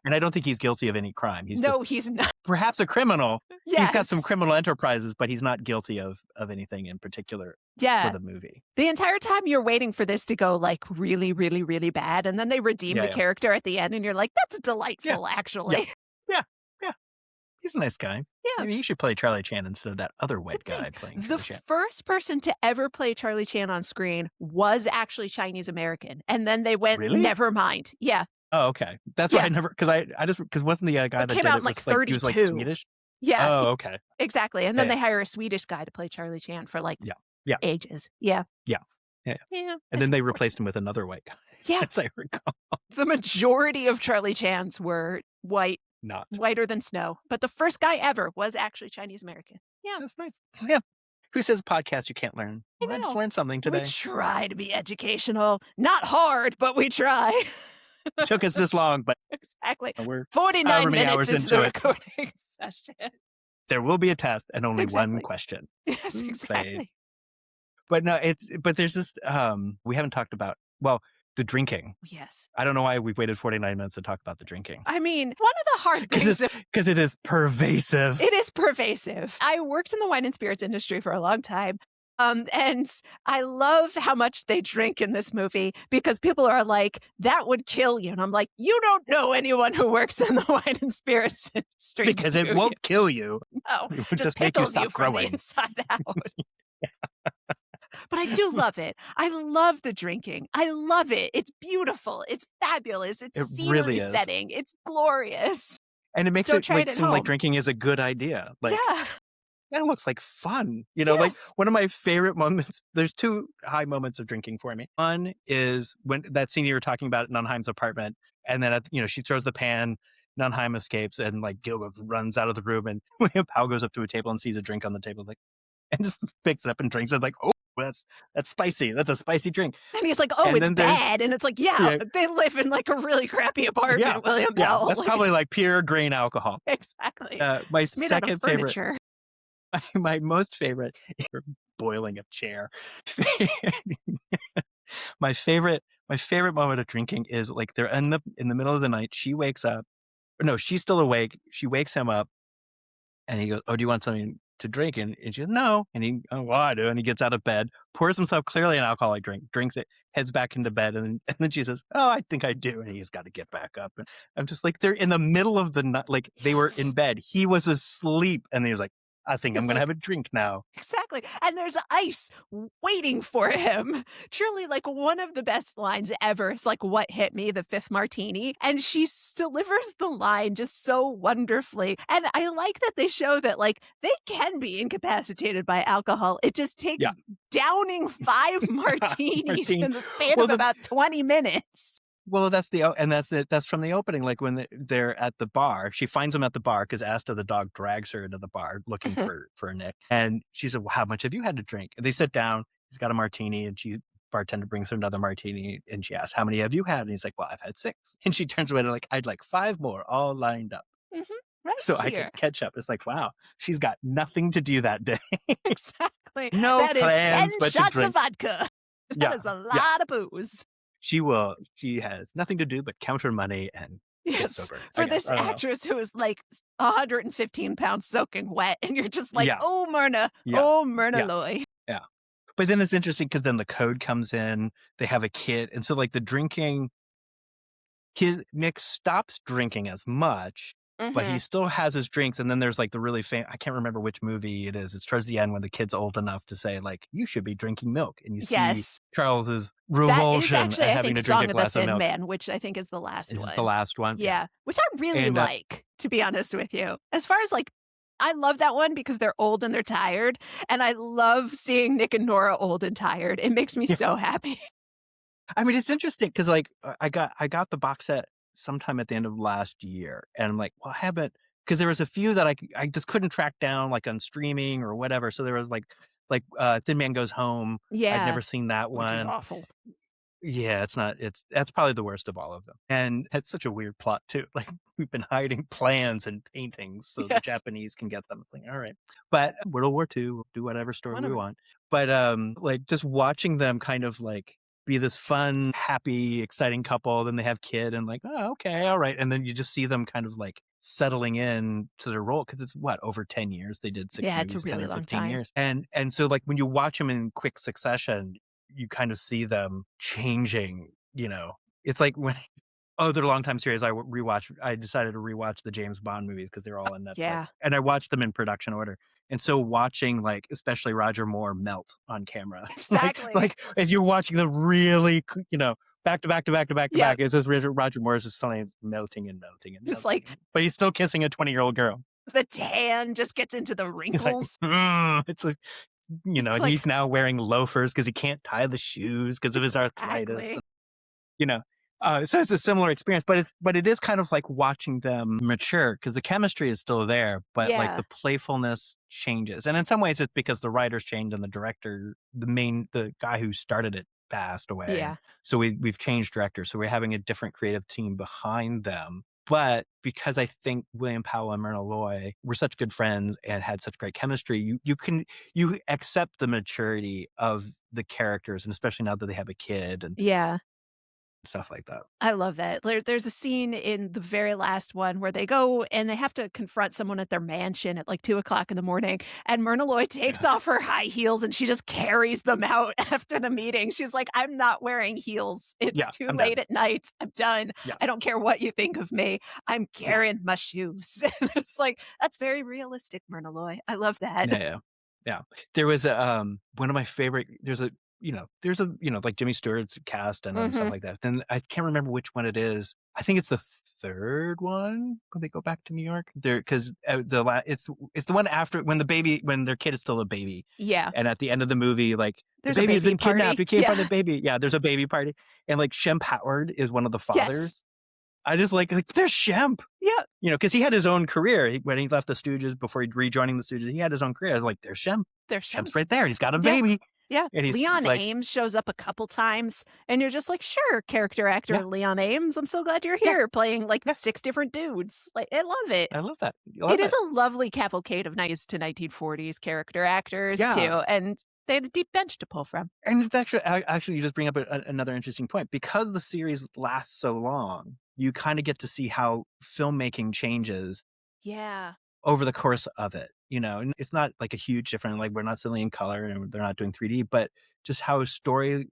and I don't think he's guilty of any crime. He's No, just he's not. perhaps a criminal. He's got some Yes. criminal enterprises, but he's not guilty of anything in particular for Yeah. the movie. The entire time you're waiting for this to go, like, really, really, really bad, and then they redeem Yeah, the yeah. character at the end, and you're like, "That's Yeah. delightful, Yeah. actually." Yeah. Yeah. He's a nice guy. Yeah. Maybe he should play Charlie Chan instead of that other Good white thing. guy playing The Charlie Chan. first person to ever play Charlie Chan on screen was actually Chinese American, and then they went, Really? "Never mind." Yeah. Oh, okay. That's why Yeah. I never because wasn't the guy It that came did out it in, like, was like he was like 32. Swedish? Yeah, Oh, okay. exactly, and Yeah, then yeah. they hire a Swedish guy to play Charlie Chan for, like, Yeah. Yeah. ages. Yeah. Yeah. Yeah. Yeah, And it's then they unfortunate. replaced him with another white guy, Yeah. as I recall. The majority of Charlie Chans were Not. whiter than snow, but the first guy ever was actually Chinese American. Yeah, That's nice. Yeah. Who says podcast you can't learn? I Well, I just know. learned something We today. try to be educational. Not hard, but we try. It took us this long, but Exactly. we're 49 however many minutes hours into the into it. recording session. There will be a test and only one Exactly. question. Yes, Played. exactly. But no, but there's this we haven't talked about the drinking. Yes. I don't know why we've waited 49 minutes to talk about the drinking. I mean, one of the hard things Because it is pervasive. it is pervasive. I worked in the wine and spirits industry for a long time. And I love how much they drink in this movie because people are like, that would kill you. And I'm like, you don't know anyone who works in the wine and spirits industry. Because it do won't kill you. you? No, It would just just make you pickles stop from the growing. inside out. But I do love it. I love the drinking. I love it. It's beautiful. It's fabulous. It's It scenery really is. setting. It's glorious. And it makes Don't it try it like at seem like home. drinking is a good idea. Like Yeah. that looks like fun. Like Yes. one of my favorite moments. There's two high moments of drinking for me. One is when that scene you were talking about at Nunheim's apartment, and then she throws the pan. Nunheim escapes, and like Gilbert runs out of the room, and William Powell goes up to a table and sees a drink on the table, like, and just picks it up and drinks it. Like, oh, that's spicy. That's a spicy drink. And he's like, oh, And it's then there's- bad. And it's like, yeah, Yeah. they live in like a really crappy apartment, William Yeah, Bell. that's probably like pure grain alcohol. Exactly. My It's made out of second favorite, furniture. my most favorite is boiling a chair. my favorite moment of drinking is like they're in the middle of the night. She wakes up. No, she's still awake. She wakes him up, and he goes, "Oh, do you want something to drink?" And she goes, "No." And he, "Oh, well, I do." And he gets out of bed, pours himself clearly an alcoholic drink, drinks it, heads back into bed, and then she says, "Oh, I think I do." And he's got to get back up. And I'm just like, they're in the middle of the night, like they were in bed. He was asleep, and he was like, "I think He's I'm gonna like- have a drink now." Exactly. And there's ice waiting for him. Truly, like one of the best lines ever. It's like, what hit me? The fifth martini. And she delivers the line just so wonderfully. And I like that they show that like they can be incapacitated by alcohol. It just takes Yeah. downing 5 martinis Martini. in the span Well, of about 20 minutes. Well, that's from the opening. Like when they're at the bar, she finds him at the bar because Asta the dog drags her into the bar looking for Nick, and she said, "Well, how much have you had to drink?" And they sit down. He's got a martini, and bartender brings her another martini, and she asks, "How many have you had?" And he's like, "Well, I've had 6." And she turns away and like, "I'd like 5 more, all lined up, Right so I here. can catch up." It's like, wow, she's got nothing to do that day. Exactly. No That is 10 plans but to shots drink. of vodka. That Yeah, is a lot of booze. She has nothing to do but count her money and get Yes, sober. I for guess. this I don't know. actress who is like 115 pounds soaking wet, and you're just like, Yeah. oh, Myrna, Yeah. oh, Myrna Yeah. Loy. But then it's interesting because then the code comes in, they have a kid. And so like the drinking, Nick stops drinking as much, but he still has his drinks. And then there's like the really I can't remember which movie it is. It's towards the end when the kid's old enough to say like, you should be drinking milk. And you see Yes, Charles's that is revulsion actually, at I having think, to drink Song a of the glass of Thin milk. Man, which I think is the last This one. is the last one. Yeah, which I really And, like, to be honest with you. As far as like, I love that one because they're old and they're tired, and I love seeing Nick and Nora old and tired. It makes me Yeah. so happy. I mean, it's interesting because like I got the box set sometime at the end of last year, and I'm like, well, I haven't, because there was a few that I just couldn't track down like on streaming or whatever. So there was like like Thin Man Goes Home. I'd Yeah, never seen that which is one. awful. Yeah, it's not it's that's probably the worst of all of them, and it's such a weird plot too, like, we've been hiding plans and paintings so the Yes, Japanese can get them, it's like, "Alright." But World War II, we'll do whatever story we whatever. want, but, like, just watching them kind of, like, be this fun, happy, exciting couple, then they have kid and like, "Oh, okay, alright," and then you just see them kind of, like, settling in to their role because it's what, over 10 years? They did 6 Yeah, it's a movies, 10 really or long 15 time. years, and so, like, when you watch them in quick succession, you kind of see them changing, you know? It's like when oh, they're longtime series. I decided to rewatch the James Bond movies because 'cause they're all on Yeah, Netflix, and I watched them in production order, and so watching, like, especially Roger Moore melt on camera, exactly. if you're watching them really back to back to back to back to Yep, back, it's just Roger Moore is just suddenly melting and melting and just melting, like but he's still kissing a 20-year-old girl. the tan just gets into the It's like, wrinkles. it's like, It's and like he's now wearing loafers because he can't tie the shoes because of his arthritis. exactly. You know? So it's a similar experience, but it is kind of like watching them mature because the chemistry is still there, but, like, Yeah, the playfulness changes, and in some ways, it's because the writers changed and the director the guy who started it passed away, and yeah, so we've changed directors, so we're having a different creative team behind them, but because I think William Powell and Myrna Loy were such good friends and had such great chemistry, you accept the maturity of the characters, and especially now that they have a kid and yeah. stuff like that. I love that. There's a scene in the very last one where they go and they have to confront someone at their mansion at like 2 o'clock in the morning. And Myrna Loy takes Yeah. off her high heels and she just carries them out after the meeting. She's like, I'm not wearing heels. It's Yeah, too I'm late done. at night. I'm done. Yeah, I don't care what you think of me. I'm yeah, carrying my shoes. And it's like, that's very realistic, Myrna Loy. I love that. yeah, yeah, yeah. There was a, one of my favorite like Jimmy Stewart's cast and stuff Hmm. like that. Then I can't remember which one it is. I think it's the 3rd one when they go back to New York. There 'cause, it's the one after when their kid is still a baby, Yeah. and at the end of the movie, like, "The There's a baby has baby been kidnapped, party. we can't find the Yeah. baby." Yeah, there's a baby party, and, like, Shem Howard is one of the Yes. fathers. I just like, "There's Shemp." Yeah. Because he had his own career. When he left the Stooges before he rejoining the Stooges, he had his own career. I was like, "There's Shem. There's Shemp's Shem. right there. He's got a Yeah. baby." Yeah, And he's Leon like, Ames shows up a couple times, and you're just like, "Sure, character actor "Yeah, Leon Ames, I'm so glad you're yeah, here playing, like, yeah. 6 different dudes." Like, I love it. I love that. I It love is it." a lovely cavalcade of 90s to 1940s character actors Yeah. too, and they had a deep bench to pull from. And it's actually, you just bring up another interesting point. Because the series lasts so long, you kinda get to see how filmmaking changes Yeah. over the course of it, And it's not like a huge difference, like, we're not suddenly in color and they're not doing 3D, but just how stories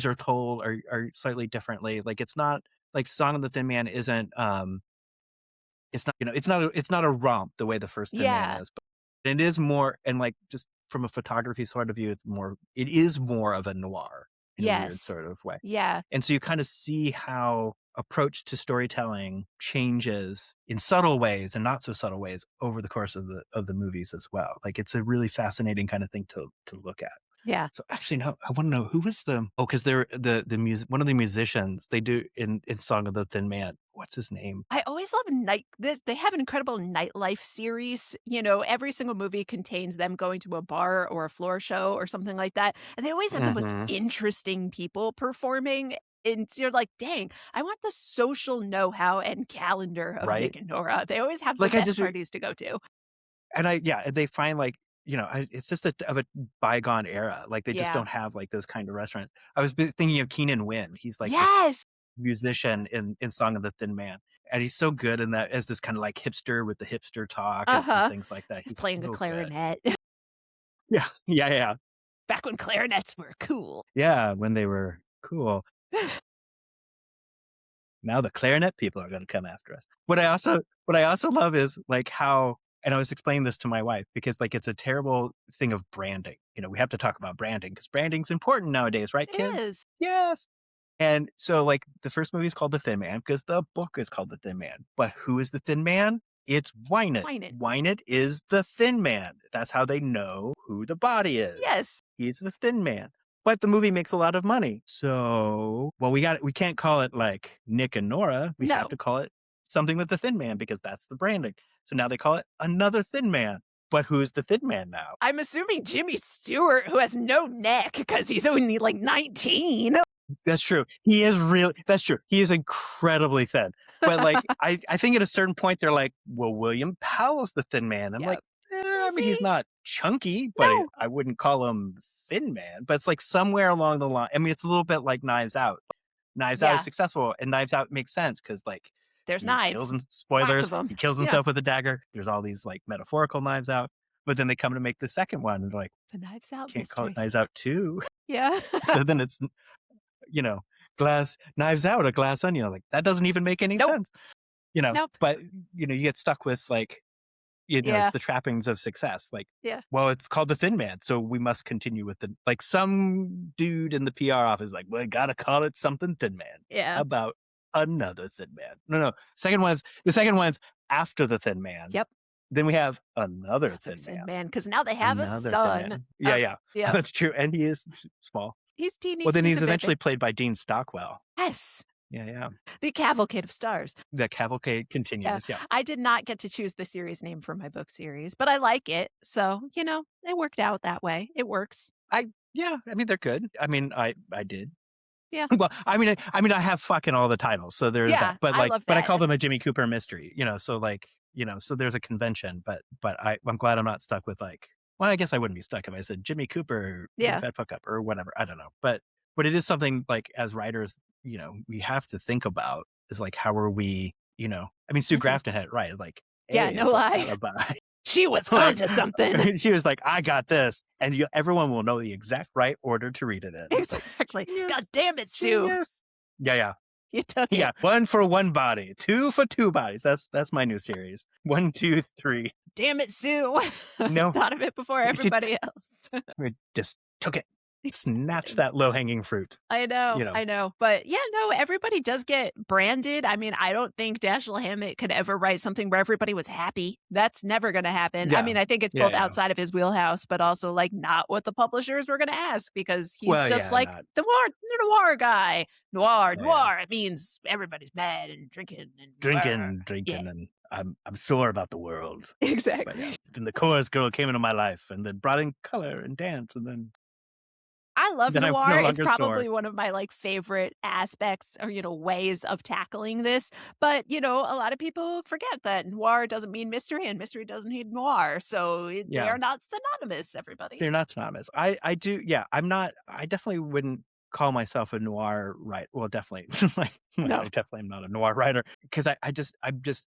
are told are slightly differently. Like, it's not like Song of the Thin Man isn't, it's not a romp the way the first Thin Man Yeah. is, but it is more, and, like, just from a photography sort of view, it is more of a noir in a weird Yes. sort of way. Yeah. And so you kinda see how approach to storytelling changes in subtle ways and not so subtle ways over the course of the movies as well. Like, it's a really fascinating kinda thing to look at. Yeah. So, actually, no, I wanna know who was because they're the music one of the musicians they do in Song of the Thin Man. What's his name? I always love they have an incredible nightlife series, every single movie contains them going to a bar or a floor show or something like that, and they always have the most Mhm. interesting people performing, and you're like, "Dang, I want the social know-how and calendar of Right? Nick and Nora." They always have the Like, I best just parties to go to. they find, like, it's just of a bygone era. Like, they just Yeah. don't have, like, those kind of restaurant. I was thinking of Keenan Wynn. He's, like, this Yes! musician in Song of the Thin Man, and he's so good in that as this kinda, like, hipster with the hipster talk and Uh-huh. things like that. He's He's playing a so good. clarinet. Yeah. Yeah, yeah, yeah. Back when clarinets were cool. Yeah, when they were cool. Now the clarinet people are gonna come after us. What I also love is, like, how, and I was explaining this to my wife because, like, it's a terrible thing of branding. We have to talk about branding because branding's important nowadays, right, It kids? is. Yes. And so, like, the first movie is called The Thin Man because the book is called The Thin Man. But who is the Thin Man? It's Wynett. Wine it. Wynett is the Thin Man. That's how they know who the body is. Yes. He's the Thin Man. But the movie makes a lot of money. So, well, we can't call it like Nick and Nora. We have No. to call it something with the Thin Man because that's the branding. So now they call it Another Thin Man. But who's the Thin Man now? I'm assuming Jimmy Stewart, who has no neck because he's only like 19. That's true. He is really, that's true. He is incredibly thin. But like, I think at a certain point, they're like, well, William Powell's the Thin Man. I'm like, Yep. I Is mean, he's he? not chunky, but No. I wouldn't call him Thin Man. But it's like somewhere along the line. I mean, it's a little bit like Knives Out. Knives Out is Yeah. successful, and Knives Out makes sense because like There's he kills knives. him. Lots Spoilers: of them. he kills Yeah. himself with a dagger. There's all these like metaphorical Knives Out, but then they come to make the second one, and they're like, It's a Knives Out can't call it mystery. Knives Out 2. Yeah. So then it's, you know, glass Knives Out, a glass onion. Like that doesn't even make any Nope. sense, you know. Nope. But you know, you get stuck with like, you know, it's Yeah. the trappings of success. Like, Yeah. well, it's called the Thin Man, so we must continue with the like some dude in the PR office like, well, I gotta call it something Thin Man. Yeah. About another Thin Man. No. The second one's after the Thin Man. Yep. Then we have another Another Thin Thin Man. Man, because now they have a Another Thin son. Man. Yeah, yeah. Yeah. That's true. And he is small. He's teeny. Well, then He's he's a eventually baby. played by Dean Stockwell. Yes. Yeah. The cavalcade of stars. The cavalcade Yeah. continues. Yeah. I did not get to choose the series name for my book series, but I like it. So, you know, it worked out that way. It works. I mean, they're good. I mean, I did. Yeah. Well, I mean, I have fucking all the titles, so there's Yeah, that. But I like, love but I that. call them a Jimmy Cooper mystery, you know. So like, you know, so there's a convention. But I'm glad I'm not stuck with like. Well, I guess I wouldn't be stuck if I said Jimmy Cooper, Yeah. fat fuck up or whatever. I don't know, but it is something like as writers, you know, we have to think about is like how are we, you know? I mean, Sue Mhm. Grafton had it right, like, Yeah, hey, no lie. alibi. She was Like, onto something. she was like, I got this, and everyone will know the exact right order to read it in. It's like, Exactly. God genius, damn it, Sue. genius. Yeah. You took it. Yeah, 1 for 1 body, 2 for 2 bodies. That's my new series. 1, 2, 3. Damn it, Sue. No, Thought of it before she everybody else. we just took it, snatched that low hanging fruit. I know, You know. I know. But yeah, no, everybody does get branded. I mean, I don't think Dashiell Hammett could ever write something where everybody was happy. That's never going to happen. I Yeah. mean, I think it's Yeah, both yeah. outside of his wheelhouse, but also like not what the publishers were going to ask because he's Well, just yeah, like not. the noir guy. Noir, Yeah, noir. It means everybody's mad and drinking and Drinking, Yeah. and I'm sore about the world. But Exactly. yeah, then the chorus girl came into my life and then brought in color and dance, and then I love Then I was noir. no It's longer probably sore. one of my like favorite aspects or, you know, ways of tackling this. But, you know, a lot of people forget that noir doesn't mean mystery and mystery doesn't mean noir. So they Yeah. are not synonymous, everybody. They're not synonymous. I do, yeah. I'm not. I definitely wouldn't call myself a noir writer. Well, definitely, like, No. I definitely am not a noir writer because I'm just,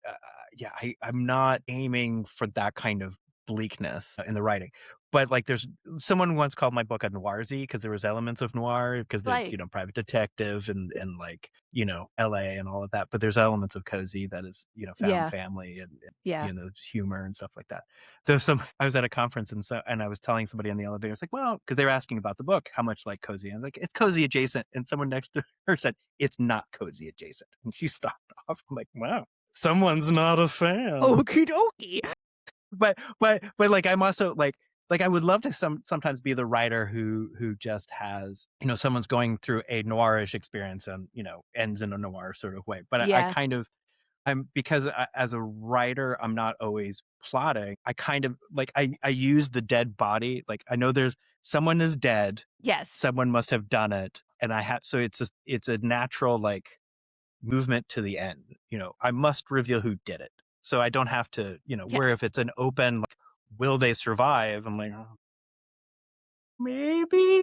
yeah. I'm not aiming for that kind of bleakness in the writing. But like, there's someone once called my book a noirzy because there was elements of noir because there's Right. you know private detective and like you know L.A. and all of that. But there's elements of cozy that is you know found Yeah. family and Yeah. you know humor and stuff like that. There's some. I was at a conference and I was telling somebody in the elevator, it's like, well, because they were asking about the book, how much like cozy. I was like, it's cozy adjacent. And someone next to her said, it's not cozy adjacent. And she stopped off. I'm like, wow, someone's not a fan. Okie dokie. But like I'm also like I would love to sometimes be the writer who just has you know someone's going through a noirish experience and you know ends in a noir sort of way. But I Yeah. kind of I'm because as a writer, I'm not always plotting. I kind of like I use the dead body. Like I know there's someone is dead. Yes. Someone must have done it, and I have so it's a natural like movement to the end. You know, I must reveal who did it, so I don't have to. You know, where Yes. if it's an open, like, will they survive? I'm like, oh, maybe.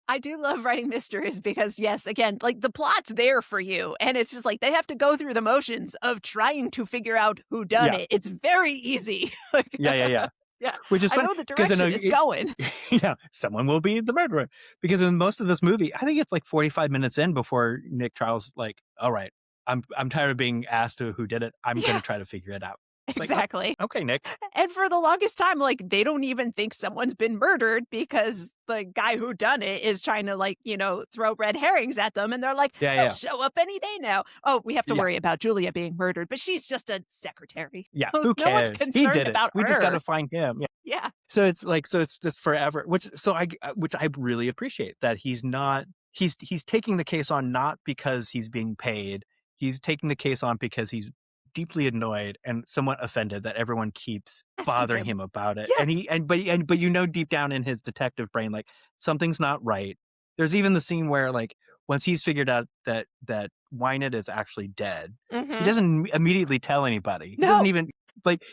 I do love writing mysteries because, yes, again, like the plot's there for you. And it's just like they have to go through the motions of trying to figure out who done Yeah. it. It's very easy. Like, Yeah. yeah. Which is I fun know the because direction it's going. yeah, someone will be the murderer. Because in most of this movie, I think it's like 45 minutes in before Nick Charles like, all right, I'm tired of being asked who did it. I'm Yeah. gonna try to figure it out. Like, oh, Exactly. okay, Nick. And for the longest time, like, they don't even think someone's been murdered because the guy who done it is trying to, like, you know, throw red herrings at them. And they're like, Yeah, he'll yeah. show up any day now. Oh, we have to Yeah. worry about Julia being murdered, but she's just a secretary. Yeah, No who one's cares? He concerned did it. about We just her. gotta find him. Yeah. Yeah. So it's just forever, which I really appreciate that he's taking the case on not because he's being paid. He's taking the case on because he's deeply annoyed and somewhat offended that everyone keeps Asking bothering him. him about it. Yeah. But you know deep down in his detective brain, like something's not right. There's even the scene where like once he's figured out that Wynette is actually dead, he Mhm. doesn't immediately tell anybody. He doesn't No. even like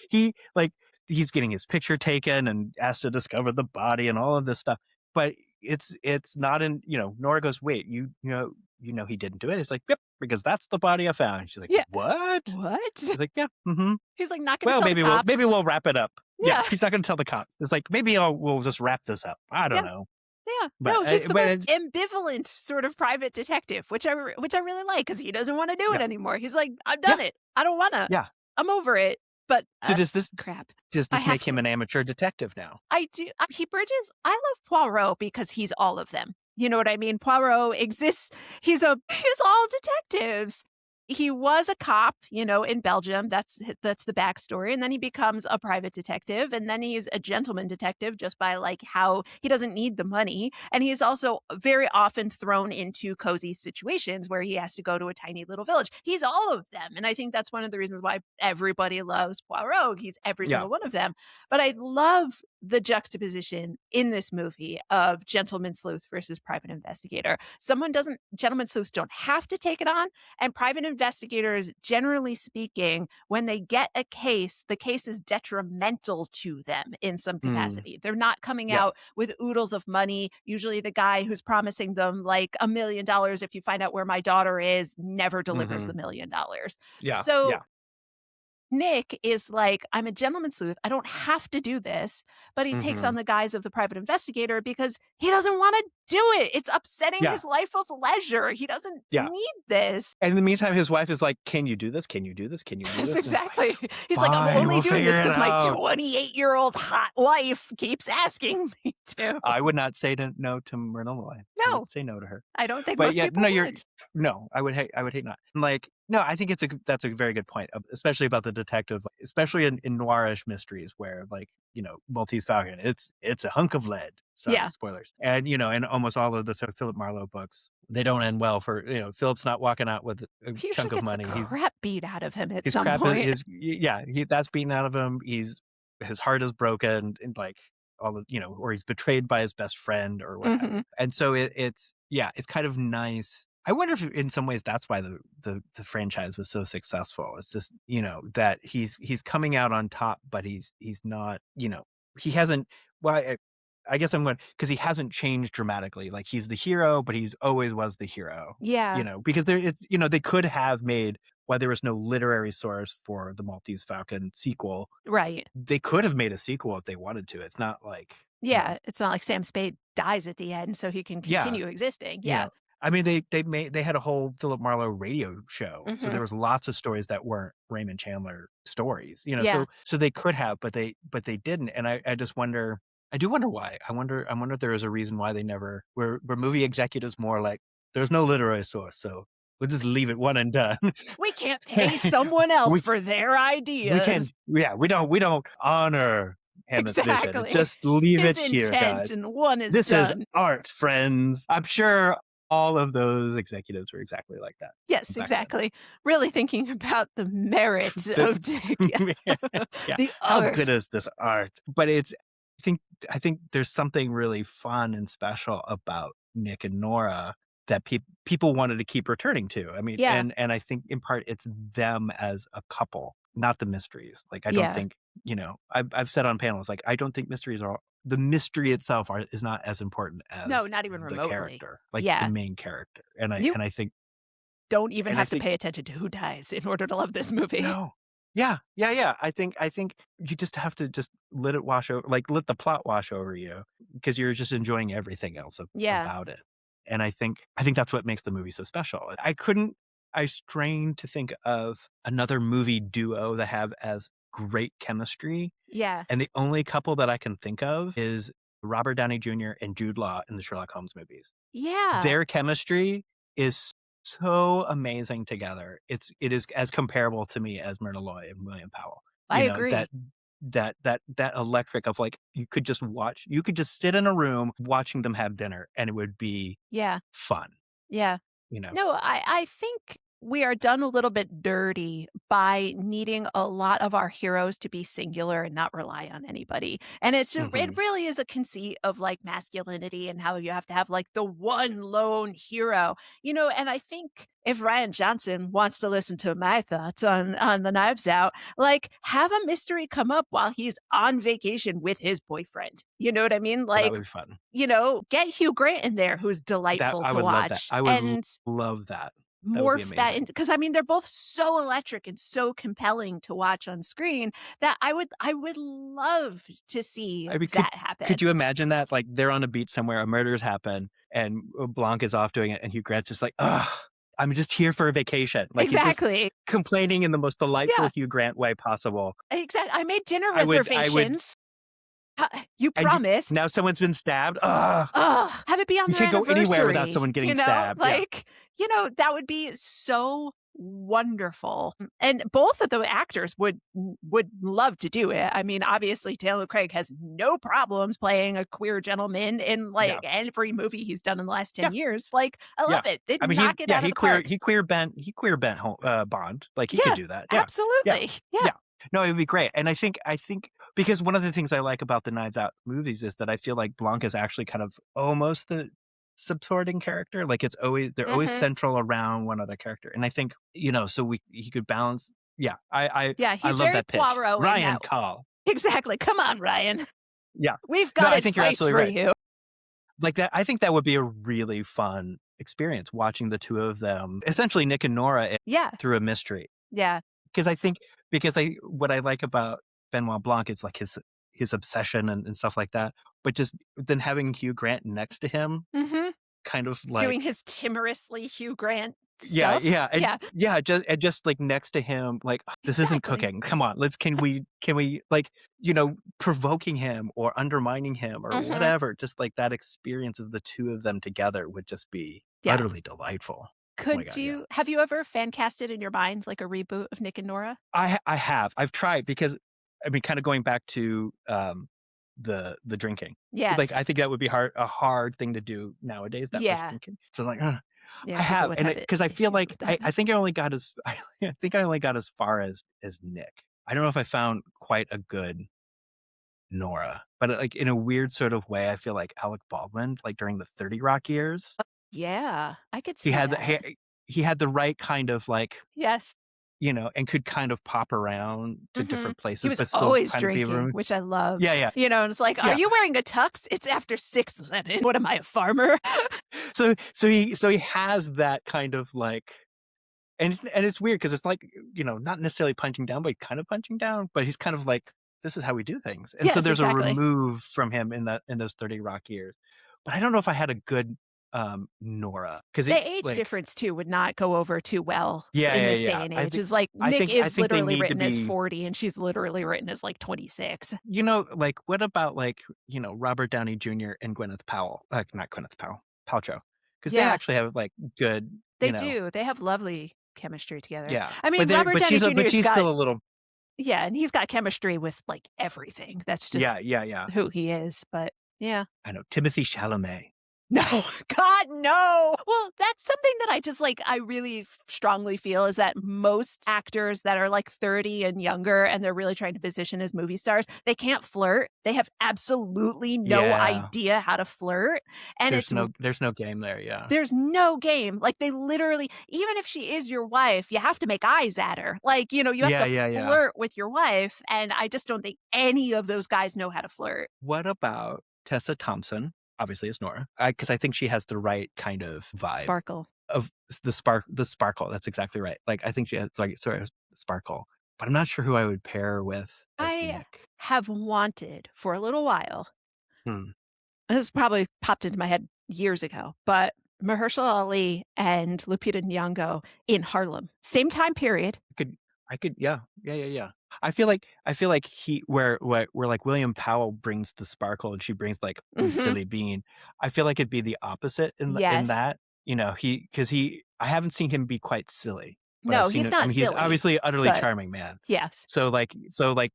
he's getting his picture taken and asked to discover the body and all of this stuff. But it's not in, Nora goes, wait, he didn't do it. It's like, yep, because that's the body I found. And she's like, Yeah. what? What? He's like, yeah, mm-hmm. He's, like, not gonna Well, tell the maybe cops. we'll wrap it up. Yeah, Yeah. he's not going to tell the cops. It's like maybe we'll just wrap this up. I don't Yeah. know, Yeah. but No, he's the but most it's, ambivalent sort of private detective, which I really like because he doesn't wanna do it yeah, anymore. He's like, "I've yeah, done it. I don't wanna. yeah. I'm over it, but, So crap. does I this have make him to." an amateur detective now? I do he bridges I love Poirot because he's all of them. You know what I mean? Poirot exists he's all detectives. He was a cop, in Belgium. That's the backstory, and then he becomes a private detective, and then he's a gentleman detective just by, like, how he doesn't need the money, and he's also very often thrown into cozy situations where he has to go to a tiny little village. He's all of them, and I think that's one of the reasons why everybody loves Poirot. He's every Yeah. single one of them. But I love the juxtaposition in this movie of gentleman sleuth versus private investigator. Gentleman sleuths don't have to take it on, and private investigators, generally speaking, when they get a case, the case is detrimental to them in some Mm, capacity. They're not coming yeah. out with oodles of money. Usually the guy who's promising them like $1 million if you find out where my daughter is never delivers the Hmm. $1 million. Yeah. So Yeah. Nick is like, I'm a gentleman sleuth. I don't have to do this, but he takes Hmm. on the guise of the private investigator because he doesn't want to do it. It's upsetting Yeah. his life of leisure. He doesn't Yeah. need this. And in the meantime, his wife is like, "Can you do this? Can you do this? Can you do Yes, this?" And it's like, exactly. He's like, I'm "Fine, only we'll doing figure this it because my out." 28-year-old hot wife keeps asking me to. I would not say no to Myrna Loy. I No, would say no to her. I don't think But most yeah, people no, you're would. no, I would hate not. Like, no, I think that's a very good point, especially about the detective, especially in noirish mysteries where like, Maltese Falcon, it's a hunk of lead. Sorry, Yeah. spoilers. And in almost all of the Philip Marlowe books, they don't end well for, Philip's not walking out with a He usually chunk of gets the money. crap beat out of him at His some crap point. yeah, that's beaten out of him. His heart is broken and like all the, or he's betrayed by his best friend or what have you. Mhm. And so it's kind of nice. I wonder if in some ways that's why the franchise was so successful. It's just, that he's coming out on top, but he's not, he hasn't, well, I guess I'm going because he hasn't changed dramatically. Like he's the hero, but he's always was the hero, Yeah. because they could have made, why there was no literary source for the Maltese Falcon sequel, Right. they could have made a sequel if they wanted to. It's not like, Yeah. It's not like Sam Spade dies at the end so he can yeah, continue existing. you Yeah. know, I mean, they had a whole Philip Marlowe radio show, so there Mhm. was lots of stories that weren't Raymond Chandler stories, Yeah. so they could have, but they didn't, and I just wonder, I do wonder why. I wonder if there is a reason why they never were movie executives more like, "There's no literary source, so we'll just leave it one and done." We can't pay someone else We for their we can ideas. yeah, we don't honor Hammett's vision. Exactly. Just leave His it here, intent guys. and one is This is done. art, friends. I'm sure all of those executives were exactly like that Yes, back then. exactly. Really thinking about the merit The of yeah. yeah, The how art. good is this art? But I think I think there's something really fun and special about Nick and Nora that people wanted to keep returning to. I mean, Yeah. and I think in part it's them as a couple, not the mysteries. Like I don't Yeah. think, I've said on panels, like I don't think mysteries are, the mystery itself is not as important No, as not even the remotely. character, like the Yeah. main character. And I You and I think don't even and I have to think pay attention to who dies in order to love this movie. no. Yeah, yeah, yeah. I think you just have to just let it wash over, like let the plot wash over you because you're just enjoying everything else Yeah. about it. And I think that's what makes the movie so special. I strain to think of another movie duo that have as great chemistry. Yeah. And the only couple that I can think of is Robert Downey Jr. and Jude Law in the Sherlock Holmes movies. Yeah. Their chemistry is so amazing together. It is as comparable to me as Myrna Loy and William Powell. I That agree. that electric of like you could just sit in a room watching them have dinner and it would be Yeah. fun, Yeah. you know. No, I think we are done a little bit dirty by needing a lot of our heroes to be singular and not rely on anybody. And it Hmm. really is a conceit of like masculinity and how you have to have like the one lone hero, and I think if Ryan Johnson wants to listen to my thoughts on the Knives Out, like have a mystery come up while he's on vacation with his boyfriend. You know what I mean? Well, that Like, would be fun. get Hugh Grant in there who's That delightful I to would love that. watch I would and love that. That would be morph that amazing. into, because I mean they're both so electric and so compelling to watch on screen that I would love to see I mean, that happen. could you imagine that? Like they're on a beach somewhere, a murder's happened, and Blanc is off doing it, and Hugh Grant's just like, "Ugh, I'm just here for a vacation." Like he's just Exactly. complaining in the most delightful Yeah, Hugh Grant way possible. exactly. I made dinner I would, reservations. You and promised. now someone's been stabbed. Ugh, Ugh, have it be on you their can't go anywhere without anniversary, someone getting stabbed. Yeah, Like, that would be so wonderful. And both of the actors would love to do it. I mean, obviously Taylor Craig has no problems playing a queer gentleman in like yeah, every movie he's done in the last yeah, 10 years. Like, I yeah. love it. They'd I mean, knock it out of the park. he queer bent Bond. Like he could Yeah, do that. Yeah, yeah, absolutely. Yeah. yeah. No, it would be great. And I think because one of the things I like about the Knives Out movies is that I feel like Blanc is actually kind of almost the subsorting character. Like they're always Hmm. central around one other character. And I think, so he could balance. Yeah, Yeah, I he's love very that pitch. Poirot in Ryan that. Call. Exactly. Come on, Ryan. Yeah. We've No, got I think you're advice absolutely for right. you. Like that, I think that would be a really fun experience watching the two of them, essentially Nick and Nora, Yeah. through a mystery. Yeah. Because I think what I like about Benoit Blanc is like his obsession and stuff like that. But just then having Hugh Grant next to him, Hmm. kind of Doing like his timorously Hugh Grant yeah, stuff. yeah, Yeah, just like next to him, like "Ugh, this isn't exactly. cooking. Come on, can we like provoking him or undermining him or Mhm. whatever. Just like that experience of the two of them together would just be Yeah. utterly delightful. Oh my Could god, yeah. you have you ever fan casted in your mind, like, a reboot of Nick and Nora? I have. I've tried because I mean, kind of going back to the drinking. Like Yes. I think that would be a hard thing to do nowadays. That much Yeah. drinking. So like, Yeah, I people have, would and have because I feel issues like with that. I think I only got as I think I only got as far as Nick. I don't know if I found quite a good Nora, but like in a weird sort of way, I feel like Alec Baldwin, like during the 30 Rock years, Yeah, I could he see had the that. he had the right kind of like Yes. and could kind of pop around to Mhm. different He places, was but still always kind of be drinking, room. which I Yeah, loved. yeah, And it's like, "Are yeah. you wearing a tux? It's after 6:11. What am I, a farmer?" So he has that kind of like, and it's weird because it's like not necessarily punching down, but kind of punching down. But he's kind of like, this is how we do things, and so Yes, there's a exactly. remove from him in those 30 Rock years. But I don't know if I had a good Nora because The it age like difference too would not go over too well yeah, in yeah, this yeah. day and age. It's like I Nick think I is think they literally need to written as be 40 and she's literally written as like 26. like what about like Robert Downey Jr. and Gwyneth Powell, like not Gwyneth Powell, Paltrow, because they Yeah, actually have like good they do. They have lovely chemistry together. yeah, I mean, Robert but Downey but Jr.'s she's got still a little yeah, and he's got chemistry with like everything. That's just yeah, yeah, yeah. who he is, but yeah. I know Timothy Chalamet. No, God, no. Well, that's something that I just like, I really strongly feel is that most actors that are like 30 and younger and they're really trying to position as movie stars, they can't flirt. They have absolutely no Yeah, idea how to flirt. And there's no game there. Yeah, there's no game. Like they literally, even if she is your wife, you have to make eyes at her. Like, you have yeah, to yeah, yeah. flirt with your wife. And I just don't think any of those guys know how to flirt. What about Tessa Thompson? Obviously, it's Nora, because I think she has the right kind of vibe Sparkle. of the sparkle. That's exactly right. Like I think she has like sort of sparkle, but I'm not sure who I would pair with as I Nick. have wanted for a little while. Hmm. This probably popped into my head years ago, but Mahershala Ali and Lupita Nyong'o in Harlem, same time period. I could, yeah, yeah, yeah, yeah. I feel like where like William Powell brings the sparkle and she brings like Mhm. silly bean. I feel like it'd be the opposite in Yes. that I haven't seen him be quite silly, but I've No, seen he's it. I not mean, he's silly, obviously an utterly but charming man. yes. So like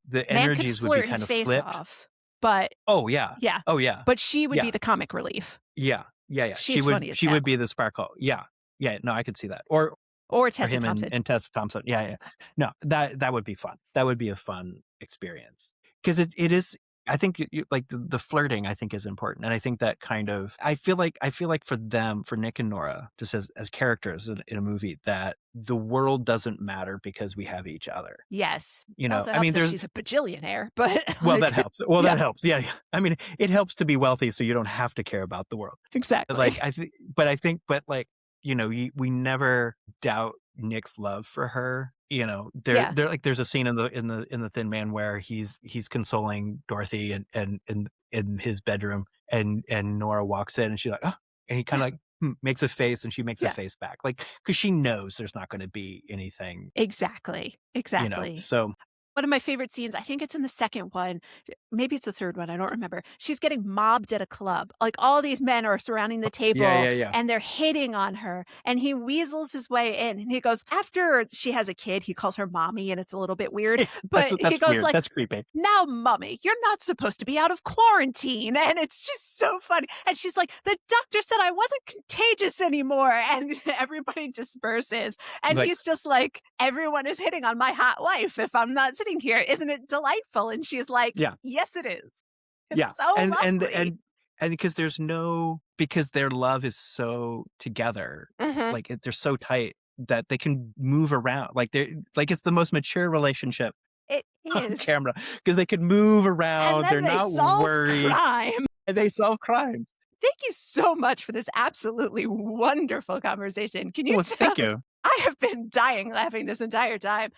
the Man could energies would be flirt his kind of face flipped. off, but Oh yeah, yeah. oh yeah, But she would be yeah, the comic relief. yeah, yeah, yeah. She She's would funny as she hell. would be the sparkle. Yeah, yeah. No, I could see that. Or Or or Tessa him Thompson. and Tessa Thompson. Yeah, yeah. No, that would be fun. That would be a fun experience because it is. I think like the flirting, I think is important, and I think that kind of I feel like for them, for Nick and Nora, just as characters in a movie, that the world doesn't matter because we have each other. Yes. You It know, also I helps mean, that there's she's a bajillionaire, but, well that like helps. Well, yeah, that helps. Yeah, yeah. I mean, it helps to be wealthy, so you don't have to care about the world. exactly. Like I think, but like we never doubt Nick's love for her. You know, Yeah. there like there's a scene in the Thin Man where he's consoling Dorothy and in his bedroom, and Nora walks in and she's like, oh, and he kind Yeah. of like makes a face, and she makes a Yeah. face back, like because she knows there's not going to be anything, Exactly. Exactly. So One of my favorite scenes, I think it's in the second one, maybe it's the third one, I don't remember. She's getting mobbed at a club. Like, all these men are surrounding the yeah, table, yeah, yeah. and they're hitting on her, and he weasels his way in, and he goes after she has a kid, he calls her mommy, and it's a little bit weird, but he That's goes weird. like, That's creepy. "Now, mommy, you're not supposed to be out of quarantine," and it's just so funny, and she's like, "The doctor said I wasn't contagious anymore," and everybody disperses, and Like he's just like, "Everyone is hitting on my hot wife if I'm not sitting here. Isn't it delightful?" And she's like, yeah. "Yes, it is. It's Yeah, so and lovely." because there's no because their love is so together, Mhm. like, they're so tight that they can move around, like, they're like, it's the most mature relationship It on is. camera because they can move And around, then they're they not solve worried, crime. and they solve crimes. Thank you so much for this absolutely wonderful conversation. Can you Well, tell thank you. I have been dying laughing this entire time.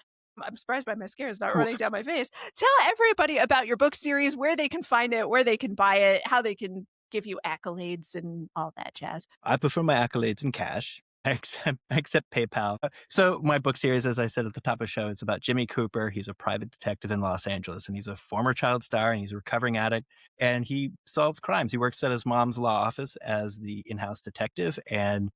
I'm surprised my mascara is not Cool. running down my face. Tell everybody about your book series, where they can find it, where they can buy it, how they can give you accolades and all that jazz. I prefer my accolades in cash. I accept PayPal. So my book series, as I said at the top of the show, it's about Jimmy Cooper. He's a private detective in Los Angeles, and he's a former child star, and he's a recovering addict, and he solves crimes. He works at his mom's law office as the in-house detective, and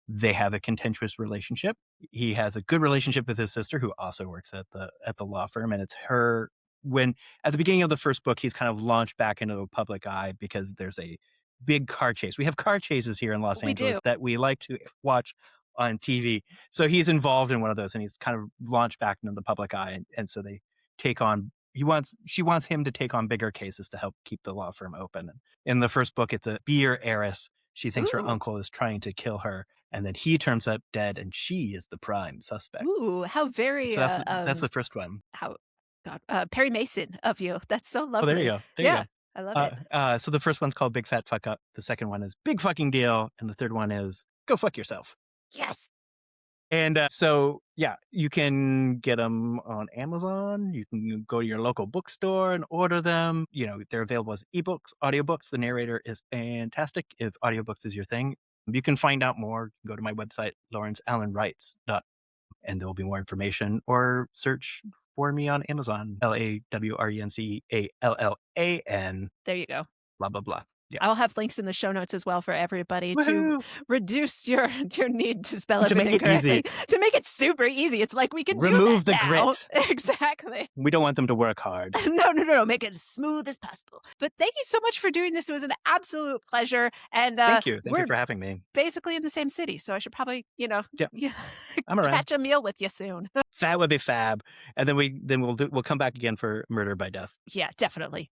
they have a contentious relationship. He has a good relationship with his sister, who also works at the law firm, and it's her when at the beginning of the first book, he's kind of launched back into the public eye because there's a big car chase. We have car chases here in Los We do. Angeles that we like to watch on TV. So he's involved in one of those, and he's kind of launched back into the public eye, and so they take on. She wants him to take on bigger cases to help keep the law firm open. And in the first book, it's a beer heiress. She thinks her Ooh. uncle is trying to kill her, and then he turns up dead, and she is the prime suspect. Ooh, how very, So that's the first one. how God, Perry Mason of you. That's so Oh, there you lovely. go. There you Yeah, go. I love it. So the first one's called Big Fat Fuck Up. The second one is Big Fucking Deal, and the third one is Go Fuck Yourself. Yes. And so, yeah, you can get them on Amazon. You can go to your local bookstore and order them. You know, they're available as ebooks, audiobooks. The narrator is fantastic if audiobooks is your thing. You can find out more. Go to my website, lawrenceallanwrites.com, and there will be more information, or search for me on Amazon, LAWRENCALLAN, There you go. blah, blah, blah. Yeah. I'll have links in the show notes as well for everybody to Woohoo! reduce your need to spell To make everything it easy. correctly, to make it super easy. It's like we can do Remove the that now. grit. Exactly. We don't want them to work hard. No, no, no, no. Make it as smooth as possible. But thank you so much for doing this. It was an absolute pleasure. And Thank you. Thank you we're for having me. basically in the same city, so I should probably, Yeah, yeah, I'm around. catch a meal with you soon. That would be fab. And then we'll come back again for Murder by Death. Yeah, definitely.